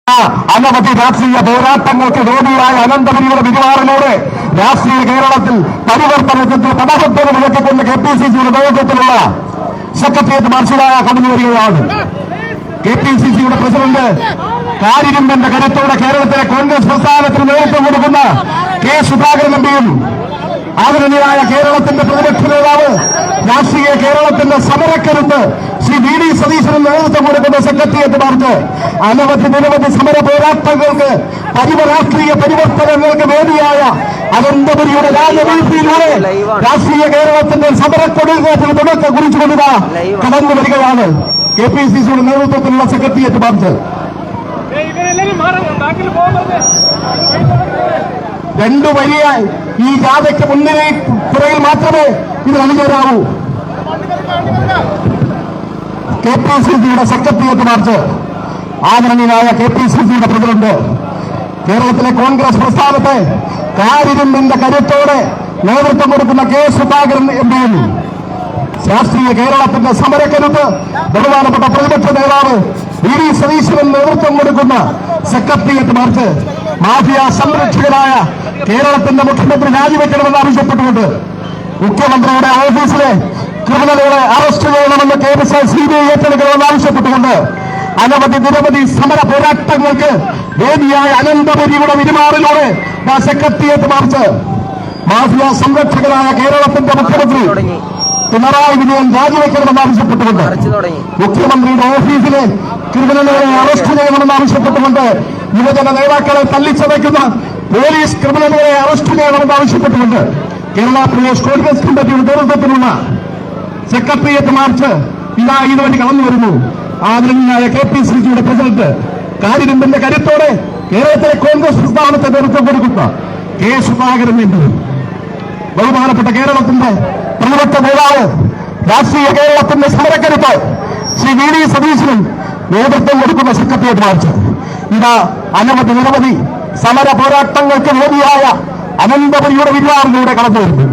അനവധി രാഷ്ട്രീയ പോരാട്ടങ്ങൾക്ക് വേദിയായ അനന്തപുരിയുടെ പെരുമാറിലൂടെ രാഷ്ട്രീയ കേരളത്തിൽ പരിവർത്തനത്തിന്റെ പടഹത്തിന് വിലക്കിക്കൊണ്ട് KPCCയുടെ നേതൃത്വത്തിലുള്ള സെക്രട്ടേറിയറ്റ് മാർച്ചിലായ കടന്നു വരികയാണ്. KPCCയുടെ പ്രസിഡന്റ് കാരിരുമ്പന്റെ കരുത്തോടെ കേരളത്തിലെ കോൺഗ്രസ് പ്രസ്ഥാനത്തിന് നേതൃത്വം കൊടുക്കുന്ന കെ സുധാകരൻ എംപിയും ആദരണീയനായ കേരളത്തിന്റെ പ്രതിപക്ഷ നേതാവ് രാഷ്ട്രീയ കേരളത്തിന്റെ സമരക്കരുത്ത് ശ്രീ VD സതീശന് നേതൃത്വം കൊടുക്കുന്ന സെക്രട്ടേറിയറ്റ് മാർച്ച് നിരവധി സമര പോരാട്ടങ്ങൾക്ക് രാഷ്ട്രീയ പരിവർത്തനങ്ങൾക്ക് വേദിയായ അനന്തപുരിയുടെ രാജവീതിയിലൂടെ രാഷ്ട്രീയ കേരളത്തിന്റെ സമരക്കൊടികേറ്റിന് തുടക്കം കുറിച്ചുകൊണ്ടുള്ള കടന്നു വരികയാണ് KPCCയുടെ നേതൃത്വത്തിലുള്ള സെക്രട്ടേറിയറ്റ് മാർച്ച്. രണ്ടു വലിയ ഈ ജാഥയ്ക്ക് മുന്നിലെ പുറകിൽ മാത്രമേ ഇത് അണിചേരാവൂ. KPCCയുടെ സെക്രട്ടേറിയറ്റ് മാർച്ച് ആദരണീയനായ KPCCയുടെ പ്രസിഡന്റ് കേരളത്തിലെ കോൺഗ്രസ് പ്രസ്ഥാനത്തെ കാരിരുമ്പിന്റെ കരുത്തോടെ നേതൃത്വം കൊടുക്കുന്ന കെ സുധാകരൻ എംപിയും രാഷ്ട്രീയ കേരളത്തിന്റെ സമരക്കരുത്ത് ബഹുമാനപ്പെട്ട പ്രതിപക്ഷ നേതാവ് VD സതീശനും നേതൃത്വം കൊടുക്കുന്ന സെക്രട്ടേറിയറ്റ് മാർച്ച് മാഫിയ സംരക്ഷകരായ കേരളത്തിന്റെ മുഖ്യമന്ത്രി രാജിവെക്കണമെന്ന് ആവശ്യപ്പെട്ടുകൊണ്ട് മുഖ്യമന്ത്രിയുടെ ഓഫീസിലെ ക്രിമിനലുകളെ അറസ്റ്റ് ചെയ്യണമെന്ന് കേസ് CBI ഏറ്റെടുക്കണമെന്ന് ആവശ്യപ്പെട്ടുകൊണ്ട് നിരവധി സമര പോരാട്ടങ്ങൾക്ക് വേദിയായ അനന്തപുരിയുടെ പെരുമാറിലൂടെ സെക്രട്ടേറിയറ്റ് മാർച്ച് മാഫിയ സംരക്ഷകരായ കേരളത്തിന്റെ മുഖ്യമന്ത്രി പിണറായി വിജയൻ രാജിവെക്കണമെന്ന് ആവശ്യപ്പെട്ടുകൊണ്ട് മുഖ്യമന്ത്രിയുടെ ഓഫീസിലെ ക്രിമിനലുകളെ അറസ്റ്റ് ചെയ്യണമെന്ന് ആവശ്യപ്പെട്ടുകൊണ്ട് യുവജന നേതാക്കളെ തല്ലിച്ചതയ്ക്കുന്ന പോലീസ് ക്രിമിനലുകളെ അറസ്റ്റ് ചെയ്യണമെന്ന് ആവശ്യപ്പെട്ടുകൊണ്ട് കേരള പ്രദേശ് കോൺഗ്രസ് കമ്മിറ്റിയുടെ നേതൃത്വത്തിലുള്ള സെക്രട്ടേറിയറ്റ് മാർച്ച് ഇതുവഴി കടന്നു വരുന്നു. ആദരണീയനായ KPCCയുടെ പ്രസിഡന്റ് കാരിരുമ്പിന്റെ കരുത്തോടെ കേരളത്തിലെ കോൺഗ്രസ് പ്രസ്ഥാനത്തെ നേതൃത്വം കൊടുക്കുന്ന കെ സുധാകരൻ എംപി ബഹുമാനപ്പെട്ട കേരളത്തിന്റെ പ്രതിപക്ഷ നേതാവ് രാഷ്ട്രീയ കേരളത്തിന്റെ സമരക്കരുത്ത് ശ്രീ VD സതീശനും നേതൃത്വം കൊടുക്കുന്ന സെക്രട്ടേറിയറ്റ് മാർച്ച് നിരവധി സമര പോരാട്ടങ്ങൾക്ക് വേദിയായ അനന്തപുരിയുടെ പെരുമാറിലൂടെ കടന്നു വരുന്നു.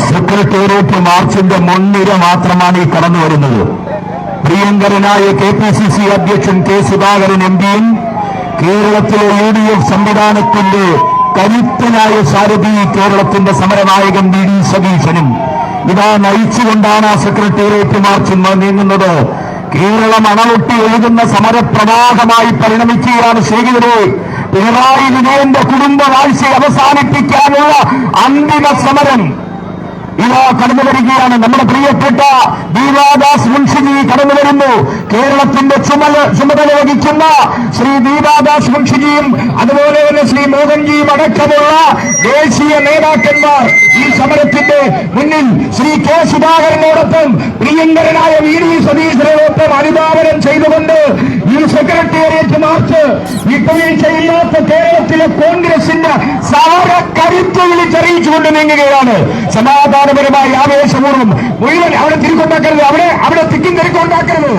സെക്രട്ടേറിയറ്റ് മാർച്ചിന്റെ മുൻനിര മാത്രമാണ് ഈ കടന്നു വരുന്നത്. പ്രിയങ്കരനായ KPCC അധ്യക്ഷൻ കെ സുധാകരൻ എംപിയും കേരളത്തിലെ UDF സംവിധാനത്തിന്റെ കരുത്തനായ സാരഥി കേരളത്തിന്റെ സമരനായകൻ VD സതീശനും നയിച്ചുകൊണ്ടാണ് ആ സെക്രട്ടേറിയറ്റ് മാർച്ച് നീങ്ങുന്നത്. കേരളം അണവൊട്ടി ഒഴുകുന്ന സമരപ്രവാഹമായി പരിണമിക്കുകയാണ്. സ്നേഹിതരെ, പിണറായി വിജയന്റെ കുടുംബ വാഴ്ച അവസാനിപ്പിക്കാനുള്ള അന്തിമ സമരം കടന്നു വരികയാണ്. നമ്മുടെ പ്രിയപ്പെട്ട ദീപാദാസ് മുൻഷിജി കടന്നു വരുന്നു. കേരളത്തിന്റെ ചുമതല വഹിക്കുന്ന ശ്രീ ദീപാദാസ് മുൻഷിജിയും അതുപോലെ തന്നെ ശ്രീ മോഹൻജിയും അടക്കമുള്ള ദേശീയ നേതാക്കന്മാർ ഈ സമരത്തിന്റെ മുന്നിൽ ശ്രീ കെ സുധാകരനോടൊപ്പം പ്രിയങ്കരനായ VD സതീശനോടൊപ്പം അനുധാവനം ചെയ്തുകൊണ്ട് ഈ സെക്രട്ടേറിയറ്റ് മാർച്ച് വിട്ടുവീഴ്ചയില്ലാത്ത കേരളത്തിലെ കോൺഗ്രസിന്റെ സമര കരുത്ത് വിളിച്ചറിയിച്ചുകൊണ്ട് നീങ്ങുകയാണ്. സമാധാനപരമായി ആവേശപൂർവ്വം മുഴുവൻ അവിടെ തിരികൊണ്ടാക്കരുത്, അവിടെ തിക്കും തിരക്കുണ്ടാക്കരുത്.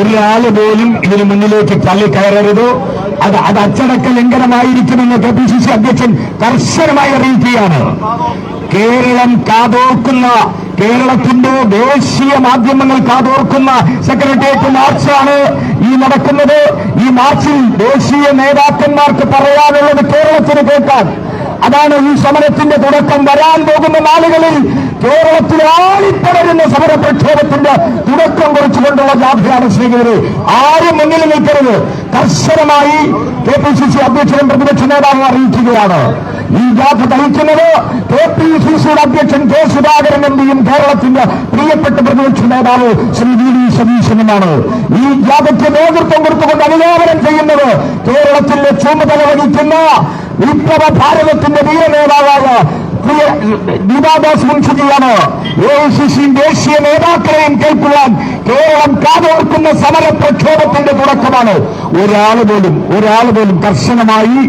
ഒരാള് പോലും ഇതിനു മുന്നിലേക്ക് തള്ളിക്കയറരുത്. അത് അച്ചടക്ക ലംഘനമായിരിക്കുമെന്ന് KPCC അധ്യക്ഷൻ കർശനമായി അറിയിക്കുകയാണ്. കേരളം കാതോർക്കുന്ന, കേരളത്തിന്റെ ദേശീയ മാധ്യമങ്ങൾ കാതോർക്കുന്ന സെക്രട്ടേറിയറ്റ് മാർച്ചാണ് ഈ നടക്കുന്നത്. ഈ മാർച്ചിൽ ദേശീയ നേതാക്കന്മാർക്ക് പറയാനുള്ളത് കേരളത്തിന് കേൾക്കാൻ. അതാണ് ഈ സമരത്തിന്റെ തുടക്കം. വരാൻ പോകുന്ന നാളുകളിൽ കേരളത്തിൽ ആളിപ്പടരുന്ന സമര പ്രക്ഷോഭത്തിന്റെ തുടക്കം കുറിച്ചുകൊണ്ടുള്ള ജാഥയാണ്. സ്നേഹിതരെ, ആരും മുന്നിൽ നിൽക്കരുത്. കർശനമായി KPCC അധ്യക്ഷനും പ്രതിപക്ഷ നേതാവും അറിയിക്കുകയാണ്. ഈ ജാഥ നയിക്കുന്നത് KPCCയുടെ അധ്യക്ഷൻ കെ സുധാകരൻ എംപിയും കേരളത്തിന്റെ പ്രിയപ്പെട്ട പ്രതിപക്ഷ നേതാവ് ശ്രീ VD സതീശനുമാണ്. ഈ ജാഥയ്ക്ക് നേതൃത്വം കൊടുത്തുകൊണ്ട് അനുധാവനം ചെയ്യുന്നത് കേരളത്തിന്റെ ചുമതല വഹിക്കുന്ന വിപ്ലവ ഭാരതത്തിന്റെ വീര നേതാവായ ദീപാദാസ് മുൻഷിയാണ്. AICC ദേശീയ നേതാക്കളെയും കേൾക്കുവാൻ കേരളം കാതോർക്കുന്ന സമര പ്രക്ഷോഭത്തിന്റെ തുടക്കമാണ്. ഒരാൾ പോലും കർശനമായി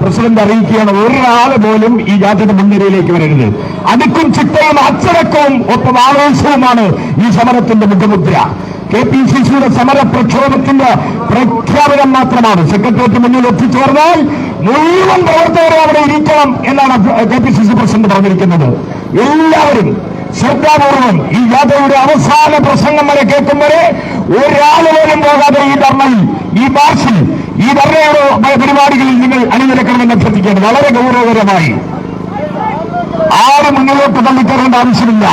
പ്രസിഡന്റ് അറിയിക്കുകയാണ്, ഒരാൾ പോലും ഈ ജാഥയുടെ മുൻനിരയിലേക്ക് വരരുത്. അടുക്കും ചിട്ടയും അച്ചടക്കവും ഒപ്പം ആവേശവുമാണ് ഈ സമരത്തിന്റെ മുഖമുദ്ര. KPCCയുടെ സമര പ്രക്ഷോഭത്തിന്റെ പ്രഖ്യാപനം മാത്രമാണ്. സെക്രട്ടേറിയറ്റ് മുന്നിൽ എത്തിച്ചേർന്നാൽ മുഴുവൻ പ്രവർത്തകരും അവിടെ ഇരിക്കണം എന്നാണ് KPCC പ്രസിഡന്റ് പറഞ്ഞിരിക്കുന്നത്. എല്ലാവരും ശ്രദ്ധാപൂർവം ഈ ജാഥയുടെ അവസാന പ്രസംഗം വരെ കേൾക്കും വരെ ഒരാൾ പോലും പോകാതെ ഈ ധർണയിൽ, ഈ മാർച്ചിൽ, ഈ ധർണയുടെ പരിപാടികളിൽ നിങ്ങൾ അണിനിരക്കണമെന്ന് അഭ്യർത്ഥിക്കുകയാണ്. വളരെ ഗൗരവകരമായി ആരും മുന്നിലോട്ട് തള്ളിക്കറേണ്ട ആവശ്യമില്ല.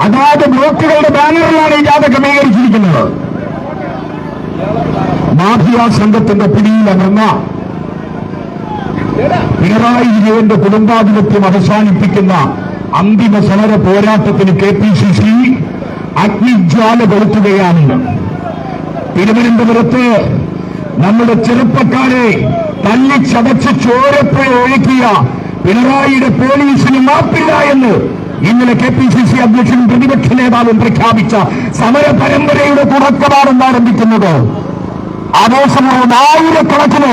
അതായത് ബ്ലോക്കുകളുടെ ബാനറിലാണ് ഈ ജാഥ ക്രമീകരിച്ചിരിക്കുന്നത്. മാഫിയ സംഘത്തിന്റെ പിടിയിലമർന്ന പിണറായി വിജയന്റെ കുടുംബാധിപത്യം അവസാനിപ്പിക്കുന്ന അന്തിമ സമര പോരാട്ടത്തിന് KPCC അഗ്നിജ്വാല കൊളുത്തുകയാണ്. തിരുവനന്തപുരത്ത് നമ്മുടെ ചെറുപ്പക്കാരെ തല്ലിച്ചതച്ച് ചോരപ്പുഴ ഒഴുക്കിയ പിണറായിയുടെ പോലീസിന് മാപ്പില്ല എന്ന് ഇന്നലെ KPCC അധ്യക്ഷനും പ്രതിപക്ഷ നേതാവും പ്രഖ്യാപിച്ച സമര പരമ്പരയുടെ തുടക്കമാണ് ആരംഭിക്കുന്നത്. ആവേശപൂർവ്വം ആയിരക്കണക്കിന്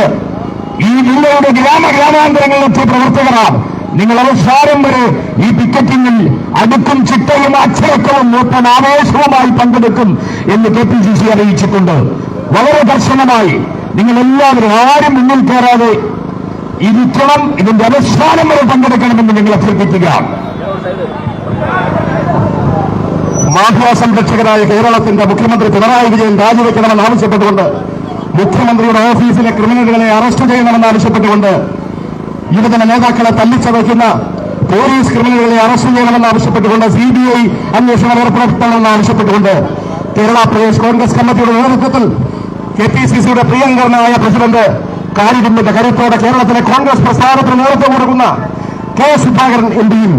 ഈ ജില്ലയുടെ ഗ്രാമാന്തരങ്ങളിലെത്തിയ പ്രവർത്തകരാണ്. നിങ്ങൾ അവസാനം വരെ ഈ പിക്കറ്റിംഗിൽ അടുക്കും ചിട്ടയും അച്ചടക്കവും ഒപ്പം ആവേശവുമായി പങ്കെടുക്കും എന്ന് KPCC അറിയിച്ചിട്ടുണ്ട്. വളരെ കർശനമായി നിങ്ങൾ എല്ലാവരും ആരും മുന്നിൽ കയറാതെ ഇരിക്കണം, ഇതിന്റെ അവസാനം വരെ പങ്കെടുക്കണമെന്ന് നിങ്ങൾ അഭ്യർത്ഥിക്കുക. മാഫിയ സംരക്ഷകരായ കേരളത്തിന്റെ മുഖ്യമന്ത്രി പിണറായി വിജയൻ രാജിവെക്കണമെന്ന് ആവശ്യപ്പെട്ടുകൊണ്ട്, മുഖ്യമന്ത്രിയുടെ ഓഫീസിലെ ക്രിമിനലുകളെ അറസ്റ്റ് ചെയ്യണമെന്ന് ആവശ്യപ്പെട്ടുകൊണ്ട്, യുവജന നേതാക്കളെ തല്ലിച്ചതയ്ക്കുന്ന പോലീസ് ക്രിമിനലുകളെ അറസ്റ്റ് ചെയ്യണമെന്ന് ആവശ്യപ്പെട്ടുകൊണ്ട്, CBI അന്വേഷണം ഏർപ്പെടുത്തണമെന്ന് ആവശ്യപ്പെട്ടുകൊണ്ട് കേരള പ്രദേശ് കോൺഗ്രസ് കമ്മിറ്റിയുടെ നേതൃത്വത്തിൽ KPCCയുടെ പ്രിയങ്കരനായ പ്രസിഡന്റ് കാരിരുമ്പിന്റെ കരുത്തോടെ കേരളത്തിലെ കോൺഗ്രസ് പ്രസ്ഥാനത്തിന് നേതൃത്വം കൊടുക്കുന്ന K. സുധാകരൻ MPയും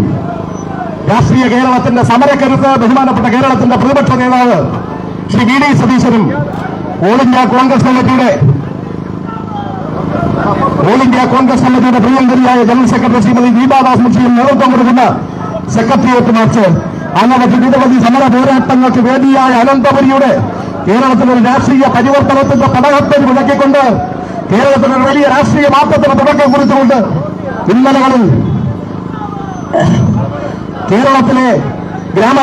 രാഷ്ട്രീയ കേരളത്തിന്റെ സമരക്കരുത്ത് ബഹുമാനപ്പെട്ട കേരളത്തിന്റെ പ്രതിപക്ഷ നേതാവ് ശ്രീ VD സതീശനും ഓൾ ഇന്ത്യ കോൺഗ്രസ് കമ്മിറ്റിയുടെ പ്രിയങ്കരിയായ ജനറൽ സെക്രട്ടറി ശ്രീമതി ദീപാദാസ് മുൻഷിയും നേതൃത്വം കൊടുക്കുന്ന സെക്രട്ടേറിയറ്റ് മാർച്ച്, അങ്ങനെ നിരവധി സമര പോരാട്ടങ്ങൾക്ക് വേദിയായ അനന്തപുരിയുടെ കേരളത്തിലൊരു രാഷ്ട്രീയ പരിവർത്തനത്തിന്റെ പടകത്തിൽ മുടക്കിക്കൊണ്ട് കേരളത്തിലൊരു വലിയ രാഷ്ട്രീയ മാറ്റത്തിന് തുടക്കം കുറിച്ചുകൊണ്ട് ഇന്നലകളിൽ കേരളത്തിലെ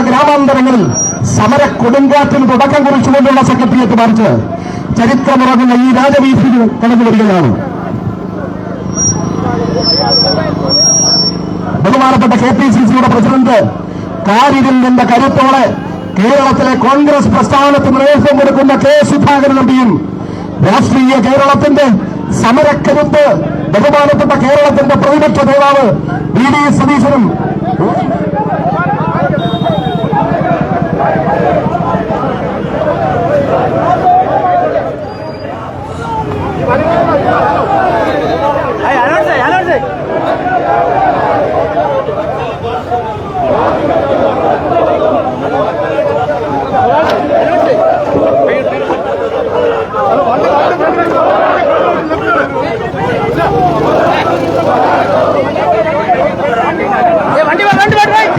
ഗ്രാമാന്തരങ്ങളിൽ സമര കൊടുങ്കാറ്റിന് തുടക്കം കുറിച്ചുകൊണ്ടുള്ള സെക്രട്ടേറിയറ്റ് മാർച്ച് ചരിത്രമുറങ്ങുന്ന ഈ രാജവീഥിയിൽ കടന്നു വരികയാണ്. ബഹുമാനപ്പെട്ട KPCCയുടെ പ്രസിഡന്റ് കാരിരുമ്പിന്റെ കരുത്തോടെ കേരളത്തിലെ കോൺഗ്രസ് പ്രസ്ഥാനത്തിന് നേതൃത്വം കൊടുക്കുന്ന K. സുധാകരൻ MPയും രാഷ്ട്രീയ കേരളത്തിന്റെ സമരക്കരുത്ത് ബഹുമാനപ്പെട്ട കേരളത്തിന്റെ പ്രതിപക്ഷ നേതാവ് VD സതീശനും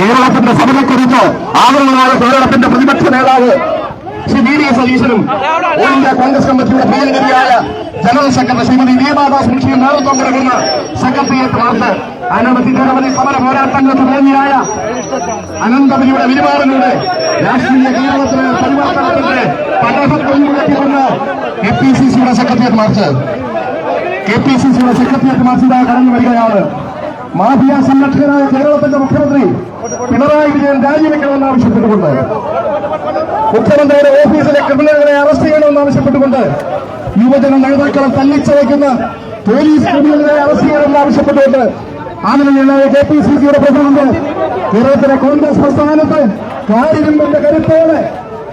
കേരളത്തിന്റെ സമരക്കുറിച്ച് ആദരണീയനായ കേരളത്തിന്റെ പ്രതിപക്ഷ നേതാവ് ശ്രീ VD സതീശനും ഓൾ ഇന്ത്യ കോൺഗ്രസ് കമ്മിറ്റിയുടെ പ്രിയങ്കരിയായ ജനറൽ സെക്രട്ടറി ശ്രീമതി ദീപാദാസ് മുൻഷിയും നേതൃത്വം കൊടുക്കുന്ന സെക്രട്ടേറിയറ്റ് മാർച്ച് നിരവധി സമര പോരാട്ടങ്ങൾക്ക് വേദിയായ അനന്തപുരിയുടെ വിരിമാറിലൂടെ രാഷ്ട്രീയ കേരളത്തിലെ പരിവർത്തനത്തിന്റെ പടഹത്വം മുഴക്കിക്കൊണ്ട് KPCCയുടെ സെക്രട്ടേറിയറ്റ് മാർച്ച് ഇതാ കടന്നു വരികയാണ്. മാഫിയ സംരക്ഷകനായ കേരളത്തിന്റെ മുഖ്യമന്ത്രി പിണറായി വിജയൻ രാജിവെക്കണമെന്ന് ആവശ്യപ്പെട്ടുകൊണ്ട്, മുഖ്യമന്ത്രിയുടെ ഓഫീസിലെ ക്രിമിനലുകളെ അറസ്റ്റ് ചെയ്യണമെന്ന് ആവശ്യപ്പെട്ടുകൊണ്ട്, യുവജന നേതാക്കളെ തല്ലിച്ചതയ്ക്കുന്ന പോലീസ് ക്രിമിനലുകളെ അറസ്റ്റ് ചെയ്യണമെന്ന് ആവശ്യപ്പെട്ടുകൊണ്ട് ആദരണീയനായ KPCCയുടെ പ്രസിഡന്റ് കേരളത്തിലെ കോൺഗ്രസ് പ്രസ്ഥാനത്ത് കാരിരുമ്പിന്റെ കരുത്തോടെ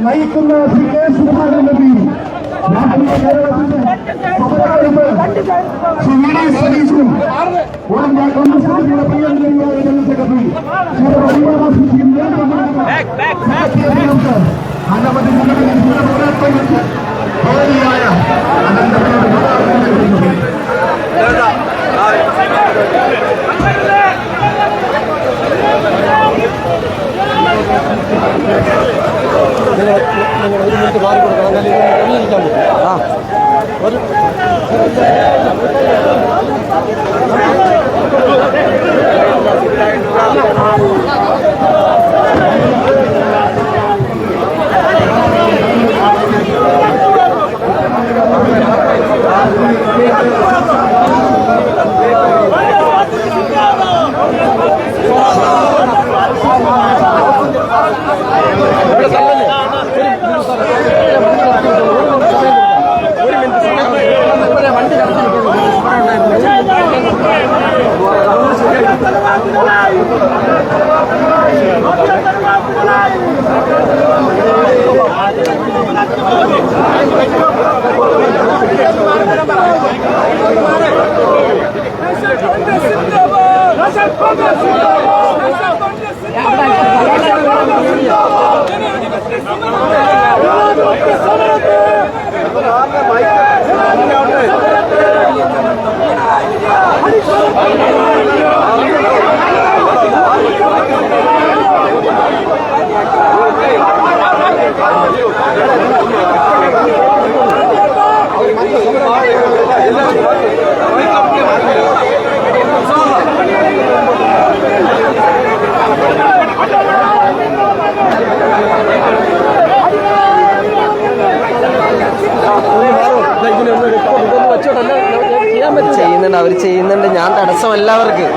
നയിക്കുന്ന ശ്രീ K. സുധാകരൻ MP, കേരളത്തിന്റെ ശ്രീ VD സതീശനും ഓൾ ഇന്ത്യ കോൺഗ്രസ് കമ്മിറ്റിയുടെ പ്രിയങ്കരിയായ ജനറൽ സെക്രട്ടറി അനവധി പോരാട്ടങ്ങൾക്ക് വേദിയായ അനന്തപുരിയുടെ ഒരു മിനിറ്റ് മാറി കൊടുക്കണം, എന്നാലും ഇതൊന്ന് ക്രമീകരിക്കാൻ പറ്റും. ഒരു ചെയ്യുന്നുണ്ട്, അവർ ചെയ്യുന്നുണ്ട്. ഞാൻ തടസ്സമല്ല അവർക്ക്.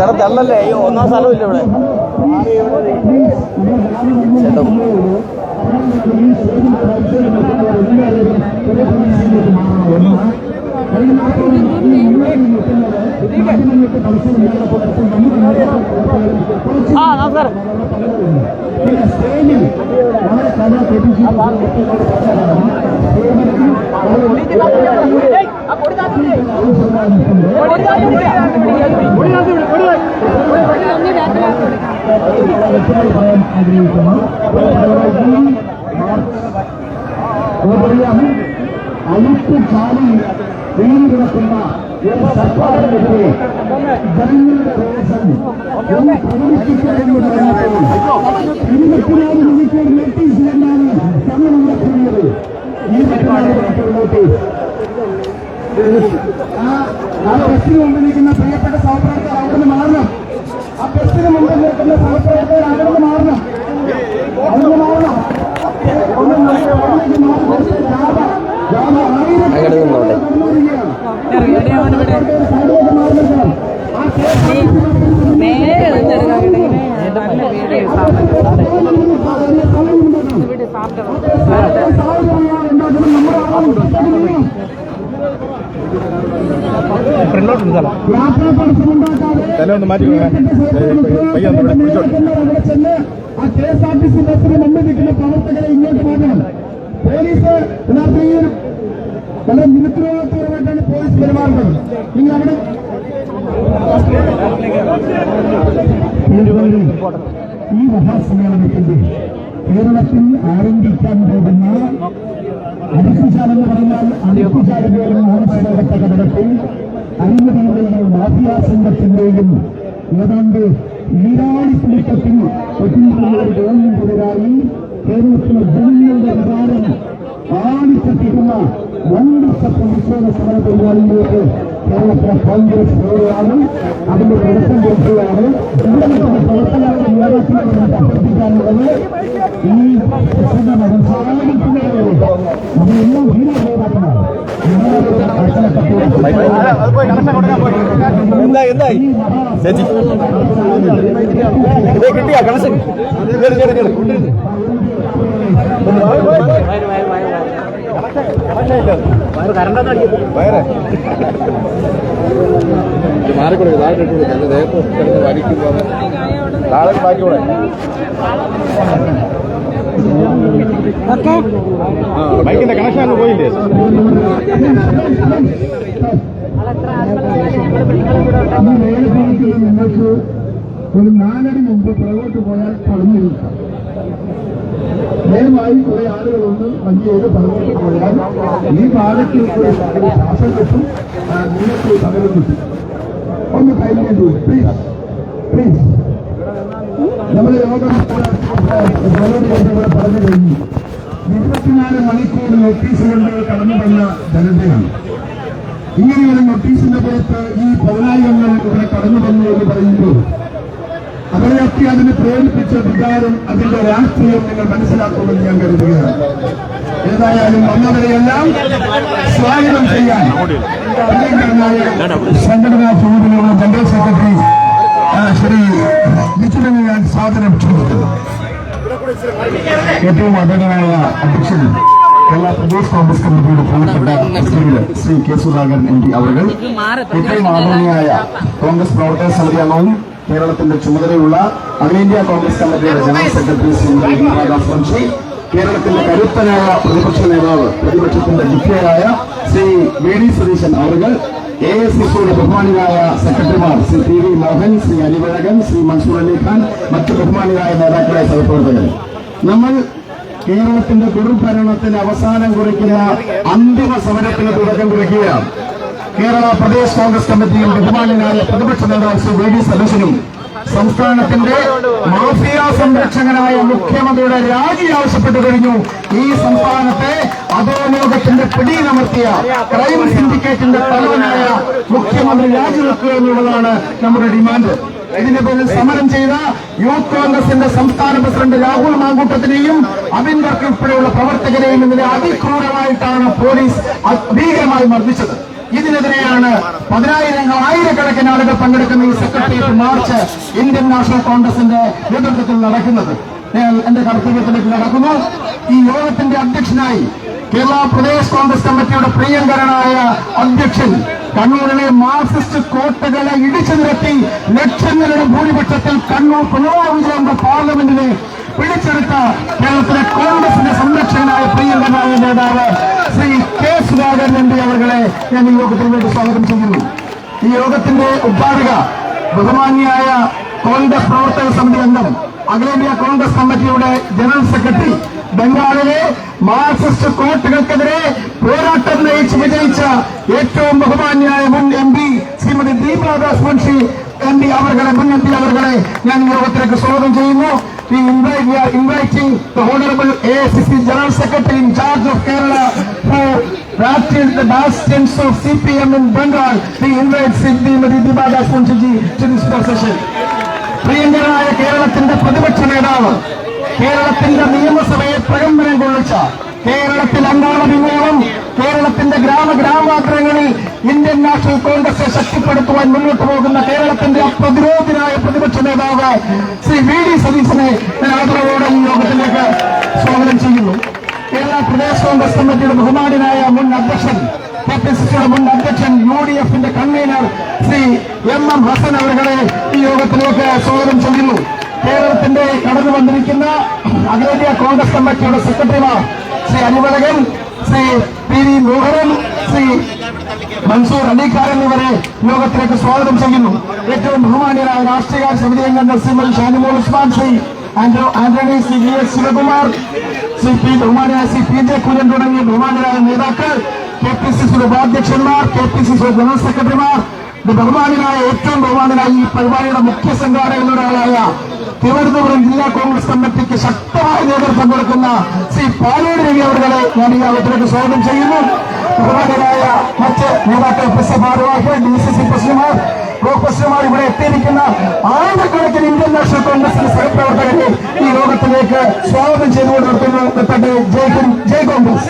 സാറേ തള്ളല്ലേ ഈ ഒന്നാം സ്ഥലമില്ല ഇവിടെ നമസ്കാരം അഴുത്ത് ചാടി വീണ് കിടക്കുന്ന ഒരു സർക്കാരിനെതിരെ ജനങ്ങളുടെ രോഷം ഒന്ന് പ്രകടിപ്പിക്കണമെന്ന് പറഞ്ഞപ്പോൾ 24 മണിക്കൂർ നോട്ടീസ് എന്നാണ് സമയം നടത്തുന്നത്. 24 മണിക്കൂർ നോട്ടീസ് ആ ബസ്സിന് മുമ്പിൽ നിൽക്കുന്ന പ്രിയപ്പെട്ട സഹപ്രവർത്തകർ അവിടുന്ന് മാറണം. ആ ബസ്സിന് മുമ്പിൽ നിൽക്കുന്ന സഹപ്രവർത്തകർ അവിടുന്ന് മാറണം. അവിടുന്ന് മാറണം. ഒന്ന് മാറ്റി ആ KSRTC ബസ്സിന് മുമ്പിൽ നിൽക്കുന്ന പ്രവർത്തകരെ ഇങ്ങോട്ട് മാറ്റണം. പോലീസ് വളരെ നിരുത്തരവാദിത്തപരമായിട്ടാണ് പോലീസ് പെരുമാറുന്നത്. നിങ്ങൾ അവിടെ ഈ മഹാസമ്മേളനത്തിന്റെ കേരളത്തിൽ ആരംഭിക്കാൻ പോകുന്ന അരിക്കുചാലെന്ന് പറഞ്ഞാൽ അരിക്കുചാലിന്റെയും മോഹൻസേവത്തെ കടത്തിൽ അഴിമതിയുടെയും മാഫിയ സംഘത്തിന്റെയും ഏതാണ്ട് നീരാളിപ്പിടുത്തത്തിൽ ഗവൺമെന്റിനെതിരായി കേരളത്തിലെ ജനങ്ങളുടെ വികാരം ആളിച്ചെത്തിക്കുന്ന 2 വർഷത്തെ നിശ്ചയ സമര പരിപാടിയിലേക്ക് കേരളത്തിലെ കോൺഗ്രസ് പോവുകയാണ്. അതിന്റെ പ്രവർത്തനം കൊടുക്കുകയാണ്. ഇവിടുത്തെ പ്രവർത്തനങ്ങളുടെ നേതാക്കളെ അഭ്യർത്ഥിക്കാനുള്ളത് ഈ പ്രശ്നം അവസാനിക്കുന്നതിലൂടെ നമ്മളെല്ലാം ഹീന നേതാക്കളാണ്. എന്തായി ചേച്ചി കിട്ടിയ കണക്ഷൻ മാറിക്കൊടുക്കുക താഴെ ഇട്ടുകൊടുക്കുക എന്റെ ദേഹത്ത് കിടന്ന് വലിക്കുമ്പോൾ താഴെ ബാക്കിക്കൂടെ ബൈക്കിന്റെ കണക്ഷൻ അങ്ങ് പോയില്ലേ നിങ്ങൾക്ക് ഒരു 4 അടി മുമ്പ് പുറകോട്ട് പോയാൽ പടഞ്ഞു നിൽക്കാം. ദയവായി കുറെ ആളുകളൊന്ന് വഞ്ചിയത് പുറകോട്ട് പോയാൽ ഈ ഭാഗത്ത് ഒരു ശ്വാസം കിട്ടും, നിങ്ങൾക്ക് പകരം കിട്ടും. ഒന്ന് കൈകൊണ്ടു പ്ലീസ് പ്ലീസ്. നമ്മുടെ യോഗം പറഞ്ഞു കഴിഞ്ഞു. 24 മണിക്കൂർ നോട്ടീസുകൾ കടന്നു വന്ന ജനതയാണ്. ഇങ്ങനെയൊരു നോട്ടീസിന്റെ പുറത്ത് ഈ പൗരായിരങ്ങൾ ഇവിടെ കടന്നു വന്നു എന്ന് പറയുമ്പോൾ അവരെയൊക്കെ അതിന് പ്രേരിപ്പിച്ച വികാരം, അതിന്റെ രാഷ്ട്രീയം നിങ്ങൾ മനസ്സിലാക്കുമെന്ന് ഞാൻ കരുതുകയാണ്. ഏതായാലും വന്നവരെയെല്ലാം സ്വാഗതം ചെയ്യാൻ സംഘടനാ ചുമതലയുള്ള ജനറൽ സെക്രട്ടറി ശ്രീ ലിച്ചുവിനെ ഞാൻ സ്വാഗതം ചെയ്യുന്നു. ഏറ്റവും ആദരണീയനായ അധ്യക്ഷൻ കേരള പ്രദേശ് കോൺഗ്രസ് കമ്മിറ്റിയുടെ പ്രിയപ്പെട്ട ശ്രീ കെ സുധാകരൻ MP അവർ, ഏറ്റവും ആദരണീയനായ കോൺഗ്രസ് പ്രവർത്തക സമിതി അംഗവും കേരളത്തിന്റെ ചുമതലയുള്ള അഖിലേന്ത്യാ കോൺഗ്രസ് കമ്മിറ്റിയുടെ ജനറൽ സെക്രട്ടറി ശ്രീ രാധാസ് വംശി, കേരളത്തിന്റെ കരുത്തനായ പ്രതിപക്ഷ നേതാവ്, പ്രതിപക്ഷത്തിന്റെ മുഖ്യനായ ശ്രീ VD സതീശൻ അവർ, AICCയുടെ ബഹുമാനിയായ സെക്രട്ടറിമാർ ശ്രീ TV മോഹൻ, ശ്രീ അരിവഴകൻ, ശ്രീ മൻസൂർ അലി ഖാൻ, മറ്റ് ബഹുമാനിയായ നേതാക്കളെ സഹപ്രവർത്തകർ, നമ്മൾ കേരളത്തിന്റെ ദുർഭരണത്തിന് അവസാനം കുറിക്കുന്ന അന്തിമ സമരത്തിന് തുടക്കം കുറിക്കുകയാണ്. കേരള പ്രദേശ് കോൺഗ്രസ് കമ്മിറ്റിയും ബഹുമാനായ പ്രതിപക്ഷ നേതാവ് ശ്രീ VD സതീശനും സംസ്ഥാനത്തിന്റെ മാഫിയ സംരക്ഷകനായ മുഖ്യമന്ത്രിയുടെ രാജി ആവശ്യപ്പെട്ടു കഴിഞ്ഞു. ഈ സംസ്ഥാനത്തെ അധോലോകത്തിന്റെ പിടിയിലമർത്തിയ ക്രൈം സിൻഡിക്കേറ്റിന്റെ തലവനായ മുഖ്യമന്ത്രി രാജിവെക്കുക എന്നുള്ളതാണ് നമ്മുടെ ഡിമാൻഡ്. ഇതിന്റെ പേരിൽ സമരം ചെയ്ത യൂത്ത് കോൺഗ്രസിന്റെ സംസ്ഥാന പ്രസിഡന്റ് രാഹുൽ മാങ്കൂട്ടത്തിനെയും അബിൻദർക്ക് ഉൾപ്പെടെയുള്ള പ്രവർത്തകരെയും ഇന്നലെ അതിക്രൂരമായിട്ടാണ് പോലീസ് ഭീകരമായി മർദ്ദിച്ചത്. ഇതിനെതിരെയാണ് ആയിരക്കണക്കിന് ആളുകൾ പങ്കെടുക്കുന്ന ഈ സെക്രട്ടേറിയറ്റ് മാർച്ച് ഇന്ത്യൻ നാഷണൽ കോൺഗ്രസിന്റെ നേതൃത്വത്തിൽ നടക്കുന്നത്. എന്റെ കർത്തവ്യത്തിലേക്ക് നടക്കുന്നു. ഈ യോഗത്തിന്റെ അധ്യക്ഷനായി കേരള പ്രദേശ് കോൺഗ്രസ് കമ്മിറ്റിയുടെ പ്രിയങ്കരനായ അധ്യക്ഷൻ കണ്ണൂരിലെ മാർക്സിസ്റ്റ് കോട്ടകളെ ഇടിച്ചു നിരത്തി ലക്ഷങ്ങളുടെ ഭൂരിപക്ഷത്തിൽ കണ്ണൂർ പിണറായി വിജയന്റെ പാർലമെന്റിനെ പിടിച്ചെടുത്ത കേരളത്തിലെ കോൺഗ്രസിന്റെ സംരക്ഷകനായ പ്രിയങ്കരനായ നേതാവ് Shri K Sudhakaran M P അവരെ ഞാൻ ഈ യോഗത്തിന് വേണ്ടി സ്വാഗതം ചെയ്യുന്നു. ഈ യോഗത്തിന്റെ ഉദ്ഘാടക ബഹുമാന്യായ കോൺഗ്രസ് പ്രവർത്തക സമിതി അംഗം അഖിലേന്ത്യാ കോൺഗ്രസ് കമ്മിറ്റിയുടെ ജനറൽ സെക്രട്ടറി ബംഗാളിലെ മാർക്സിസ്റ്റ് കോട്ടകൾക്കെതിരെ പോരാട്ടം നയിച്ച് വിജയിച്ച ഏറ്റവും ബഹുമാന്യായ മുൻ M P Shrimati Deepa Das Munshi M P അവരുടെ മുൻഎം പി അവരെ ഞാൻ യോഗത്തിലേക്ക് സ്വാഗതം ചെയ്യുന്നു. We are inviting the Honorable AICC General Secretary in charge of Kerala who practiced the bastions of CPM in Bengal. We invite Srimati Dibada's Munshi to this procession. പ്രിയങ്കരനായ കേരളത്തിന്റെ പ്രതിപക്ഷ നേതാവ്, കേരളത്തിന്റെ നിയമസഭയെ പ്രകമ്പനം കൊള്ളിച്ച, കേരളത്തിൽ അംഗാളഭിമുഖം, കേരളത്തിന്റെ ഗ്രാമാന്തരങ്ങളിൽ ഇന്ത്യൻ നാഷണൽ കോൺഗ്രസ് ശക്തിപ്പെടുത്തുവാൻ മുന്നോട്ട് പോകുന്ന കേരളത്തിന്റെ പ്രതിരോധനായ പ്രതിപക്ഷ നേതാവ് ശ്രീ വി ഡി സതീശനെ ഞാൻ ആദരവോടെ ഈ യോഗത്തിലേക്ക് സ്വാഗതം ചെയ്യുന്നു. കേരള പ്രദേശ് കോൺഗ്രസ് കമ്മിറ്റിയുടെ ബഹുമാനായ മുൻ അധ്യക്ഷൻ, KPCCയുടെ മുൻ അധ്യക്ഷൻ, UDFന്റെ കൺവീനർ ശ്രീ എം ഹസൻ അവരെ ഈ യോഗത്തിലേക്ക് സ്വാഗതം ചെയ്യുന്നു. കേരളത്തിന്റെ കടന്നു വന്നിരിക്കുന്ന അഖിലേന്ത്യാ കോൺഗ്രസ് കമ്മിറ്റിയുടെ സെക്രട്ടറിമാർ ശ്രീ അനിവളകൻ, ശ്രീ പി വി മോഹനൻ, ശ്രീ മൻസൂർ അലിഖാൻ എന്നിവരെ യോഗത്തിലേക്ക് സ്വാഗതം ചെയ്യുന്നു. ഏറ്റവും ബഹുമാന്യരായ രാഷ്ട്രീയ സമിതി അംഗങ്ങൾ ശ്രീമതി ഷാനിമോൾ ഉസ്മാൻ, ശ്രീ ആന്റണി, ശ്രീ വി എസ് ശിവകുമാർ, ബഹുമാനായ ശ്രീ പി ജെ കുര്യൻ തുടങ്ങിയ ബഹുമാന്യരായ നേതാക്കൾ, KPCCയുടെ ഉപാധ്യക്ഷന്മാർ, KPCCയുടെ ജനറൽ സെക്രട്ടറിമാർ, ബഹുമാനായ ഏറ്റവും ബഹുമാനായ ഈ പരിപാടിയുടെ മുഖ്യ സംഘാടകരായ തിരുവനന്തപുരം ജില്ലാ കോൺഗ്രസ് കമ്മിറ്റിക്ക് ശക്തമായ നേതൃത്വം കൊടുക്കുന്ന ശ്രീ പാലോട് രവി അവരെ ഞാൻ ഈ യോഗത്തിലേക്ക് സ്വാഗതം ചെയ്യുന്നു. ബഹുമാനായ മറ്റ് നേതാക്കൾ, ഭാരവാഹികൾ, DCC പ്രസിഡന്റുമാർ, ബ്ലോക്ക് പ്രസിഡന്റുമാർ, ഇവിടെ എത്തിയിരിക്കുന്ന ആയിരക്കണക്കിന് ഇന്ത്യൻ നാഷണൽ കോൺഗ്രസിന്റെ സഹപ്രവർത്തകരെ ഈ യോഗത്തിലേക്ക് സ്വാഗതം ചെയ്തുകൊണ്ട് നിർത്തട്ടെ. ജയ് ഹിന്ദ്, ജയ് കോൺഗ്രസ്.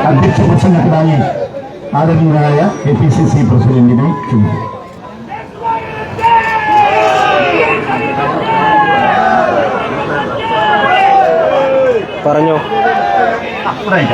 അധ്യക്ഷ പ്രസംഗത്തിനായി ആദരണീയനായ KPCC പ്രസിഡന്റിനെ ക്ഷണിക്കുന്നു. പറഞ്ഞോ. വേണ്ട.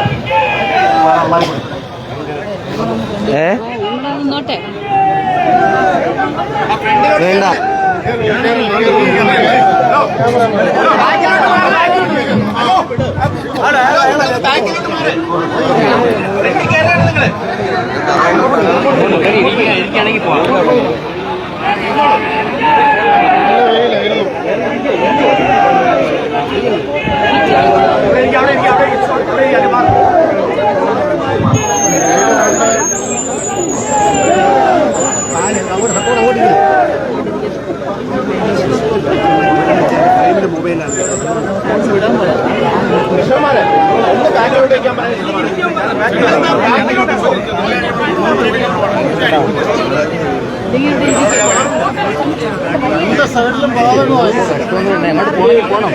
സൈഡിലും ബാധകമായി പോണം.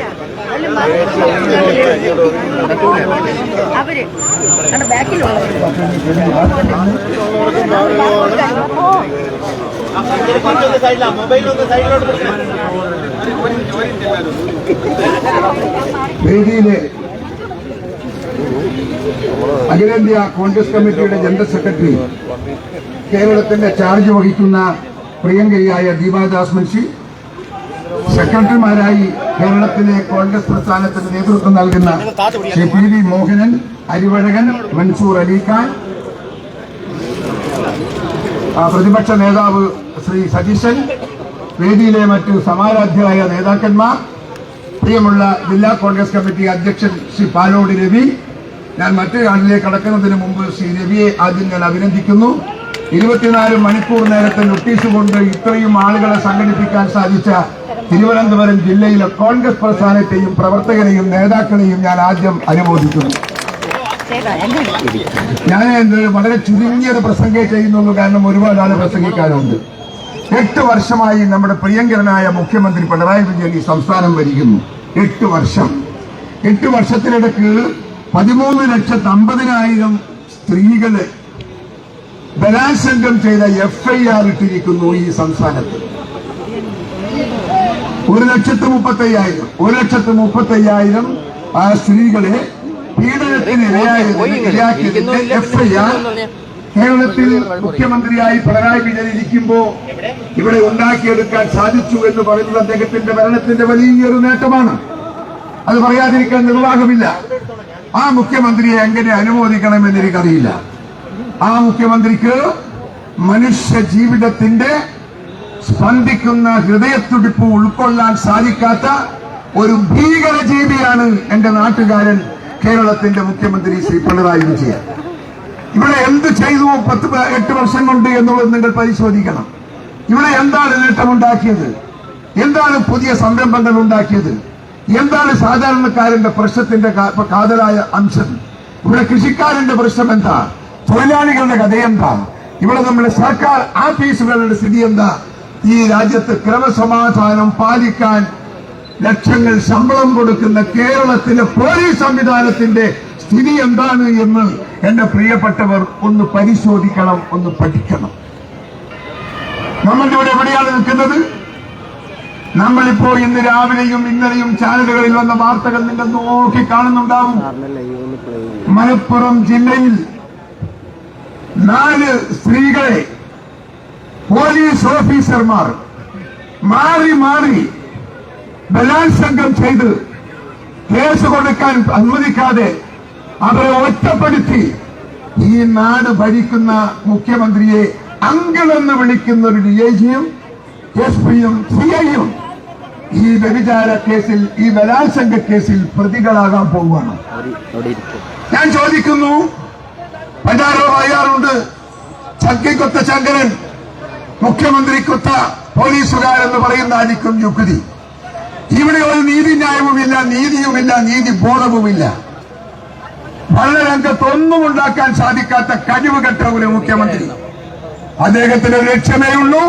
അവര് ബാക്കിലുള്ളത് വേദിയിലെ അഖിലേന്ത്യാ കോൺഗ്രസ് കമ്മിറ്റിയുടെ ജനറൽ സെക്രട്ടറി, കേരളത്തിന്റെ ചാർജ് വഹിക്കുന്ന പ്രിയങ്കരിയായ ദീപാദാസ് മുൻഷി, സെക്രട്ടറിമാരായി കേരളത്തിലെ കോൺഗ്രസ് പ്രസ്ഥാനത്തിന് നേതൃത്വം നൽകുന്ന ശ്രീ പി വി മോഹനൻ, അരിവഴകൻ, മൻസൂർ അലിഖാൻ, പ്രതിപക്ഷ നേതാവ് ശ്രീ സതീശൻ, വേദിയിലെ മറ്റു സമാരാധ്യരായ നേതാക്കന്മാർ, പ്രിയമുള്ള ജില്ലാ കോൺഗ്രസ് കമ്മിറ്റി അധ്യക്ഷൻ ശ്രീ പാലോട് രവി. ഞാൻ മറ്റു കാര്യത്തിലേക്ക് കടക്കുന്നതിന് മുമ്പ് ശ്രീ രവിയെ ആദ്യം ഞാൻ അഭിനന്ദിക്കുന്നു. 24 മണിക്കൂർ നേരത്തെ നോട്ടീസ് കൊണ്ട് ഇത്രയും ആളുകളെ സംഘടിപ്പിക്കാൻ സാധിച്ച തിരുവനന്തപുരം ജില്ലയിലെ കോൺഗ്രസ് പ്രസ്ഥാനത്തെയും പ്രവർത്തകരെയും നേതാക്കളെയും ഞാൻ ആദ്യം അനുമോദിക്കുന്നു. ഞാൻ വളരെ ചുരുങ്ങിയൊരു പ്രസംഗം ചെയ്യുന്നുള്ളൂ, കാരണം ഒരുപാട് ആൾ പ്രസംഗിക്കാനുണ്ട്. 8 വർഷമായി നമ്മുടെ പ്രിയങ്കരനായ മുഖ്യമന്ത്രി പിണറായി വിജയൻ ഈ സംസ്ഥാനം ഭരിക്കുന്നു. 8 വർഷം. 8 വർഷത്തിനിടയ്ക്ക് 13,50,000 സ്ത്രീകള് ബലാത്സംഗം ചെയ്ത FIR ഇട്ടിരിക്കുന്നു ഈ സംസ്ഥാനത്ത്. 1,35,000 ആ സ്ത്രീകളെ പീഡനത്തിന് ഇരയാക്കിയതിന്റെ FIR കേരളത്തിൽ മുഖ്യമന്ത്രിയായി പിണറായി വിജയൻ ഇരിക്കുമ്പോ ഇവിടെ ഉണ്ടാക്കിയെടുക്കാൻ സാധിച്ചു എന്ന് പറയുന്നത് അദ്ദേഹത്തിന്റെ ഭരണത്തിന്റെ വലിയൊരു നേട്ടമാണ്. അത് പറയാതിരിക്കാൻ നിർവാഹമില്ല. ആ മുഖ്യമന്ത്രിയെ എങ്ങനെ അനുമോദിക്കണമെന്ന് എനിക്കറിയില്ല. ആ മുഖ്യമന്ത്രിക്ക് മനുഷ്യ ജീവിതത്തിന്റെ സ്പന്ദിക്കുന്ന ഹൃദയത്തുടിപ്പ് ഉൾക്കൊള്ളാൻ സാധിക്കാത്ത ഒരു ഭീകര ജീവിയാണ് എന്റെ നാട്ടുകാരൻ കേരളത്തിന്റെ മുഖ്യമന്ത്രി ശ്രീ പിണറായി വിജയൻ. ഇവിടെ എന്ത് ചെയ്തു 8 വർഷം കൊണ്ട് എന്നുള്ളത് നിങ്ങൾ പരിശോധിക്കണം. ഇവിടെ എന്താണ് നേട്ടമുണ്ടാക്കിയത്? എന്താണ് പുതിയ സംരംഭങ്ങൾ ഉണ്ടാക്കിയത്? എന്താണ് സാധാരണക്കാരന്റെ പ്രശ്നത്തിന്റെ കാതലായ അംശം? ഇവിടെ കൃഷിക്കാരന്റെ പ്രശ്നം എന്താ? തൊഴിലാളികളുടെ കഥ എന്താ? ഇവിടെ നമ്മുടെ സർക്കാർ ആഫീസുകളുടെ സ്ഥിതി എന്താ? ഈ രാജ്യത്ത് ക്രമസമാധാനം പാലിക്കാൻ ലക്ഷങ്ങൾ ശമ്പളം കൊടുക്കുന്ന കേരളത്തിലെ പോലീസ് സംവിധാനത്തിന്റെ സ്ഥിതി എന്താണ് എന്ന് എന്റെ പ്രിയപ്പെട്ടവർ ഒന്ന് പരിശോധിക്കണം, ഒന്ന് പഠിക്കണം. നമ്മളിവിടെ എവിടെയാണ് നിൽക്കുന്നത്? നമ്മളിപ്പോ ഇന്ന് രാവിലെയും ഇന്നലെയും ചാനലുകളിൽ വന്ന വാർത്തകൾ നിങ്ങൾ നോക്കി കാണുന്നുണ്ടാവും. മലപ്പുറം ജില്ലയിൽ 4 സ്ത്രീകളെ പോലീസ് ഓഫീസർമാർ മാറി മാറി ബലാത്സംഗം ചെയ്ത് കേസ് കൊടുക്കാൻ അനുവദിക്കാതെ അവരെ ഒറ്റപ്പെടുത്തി ഈ നാട് ഭരിക്കുന്ന മുഖ്യമന്ത്രിയെ അങ്കിളെന്ന് വിളിക്കുന്ന ഒരു DIGയും SP-യും CIയും ഈ വ്യഭിചാര കേസിൽ, ഈ ബലാത്സംഗ കേസിൽ പ്രതികളാകാൻ പോവുകയാണ്. ഞാൻ ചോദിക്കുന്നു, പണ്ടാരോ പറയാറുണ്ട്, ചക്കിക്കൊത്ത ശങ്കരൻ മുഖ്യമന്ത്രിക്കൊത്ത പോലീസുകാരെന്ന് പറയുന്നതായിരിക്കും യുക്തി. ഇവിടെ ഒരു നീതിന്യായവുമില്ല, നീതിയുമില്ല, നീതിബോധവുമില്ല. ഭരണരംഗത്തൊന്നും ഉണ്ടാക്കാൻ സാധിക്കാത്ത കഴിവുകെട്ട ഒരു മുഖ്യമന്ത്രി. അദ്ദേഹത്തിന് ഒരു ലക്ഷ്യമേ ഉള്ളൂ,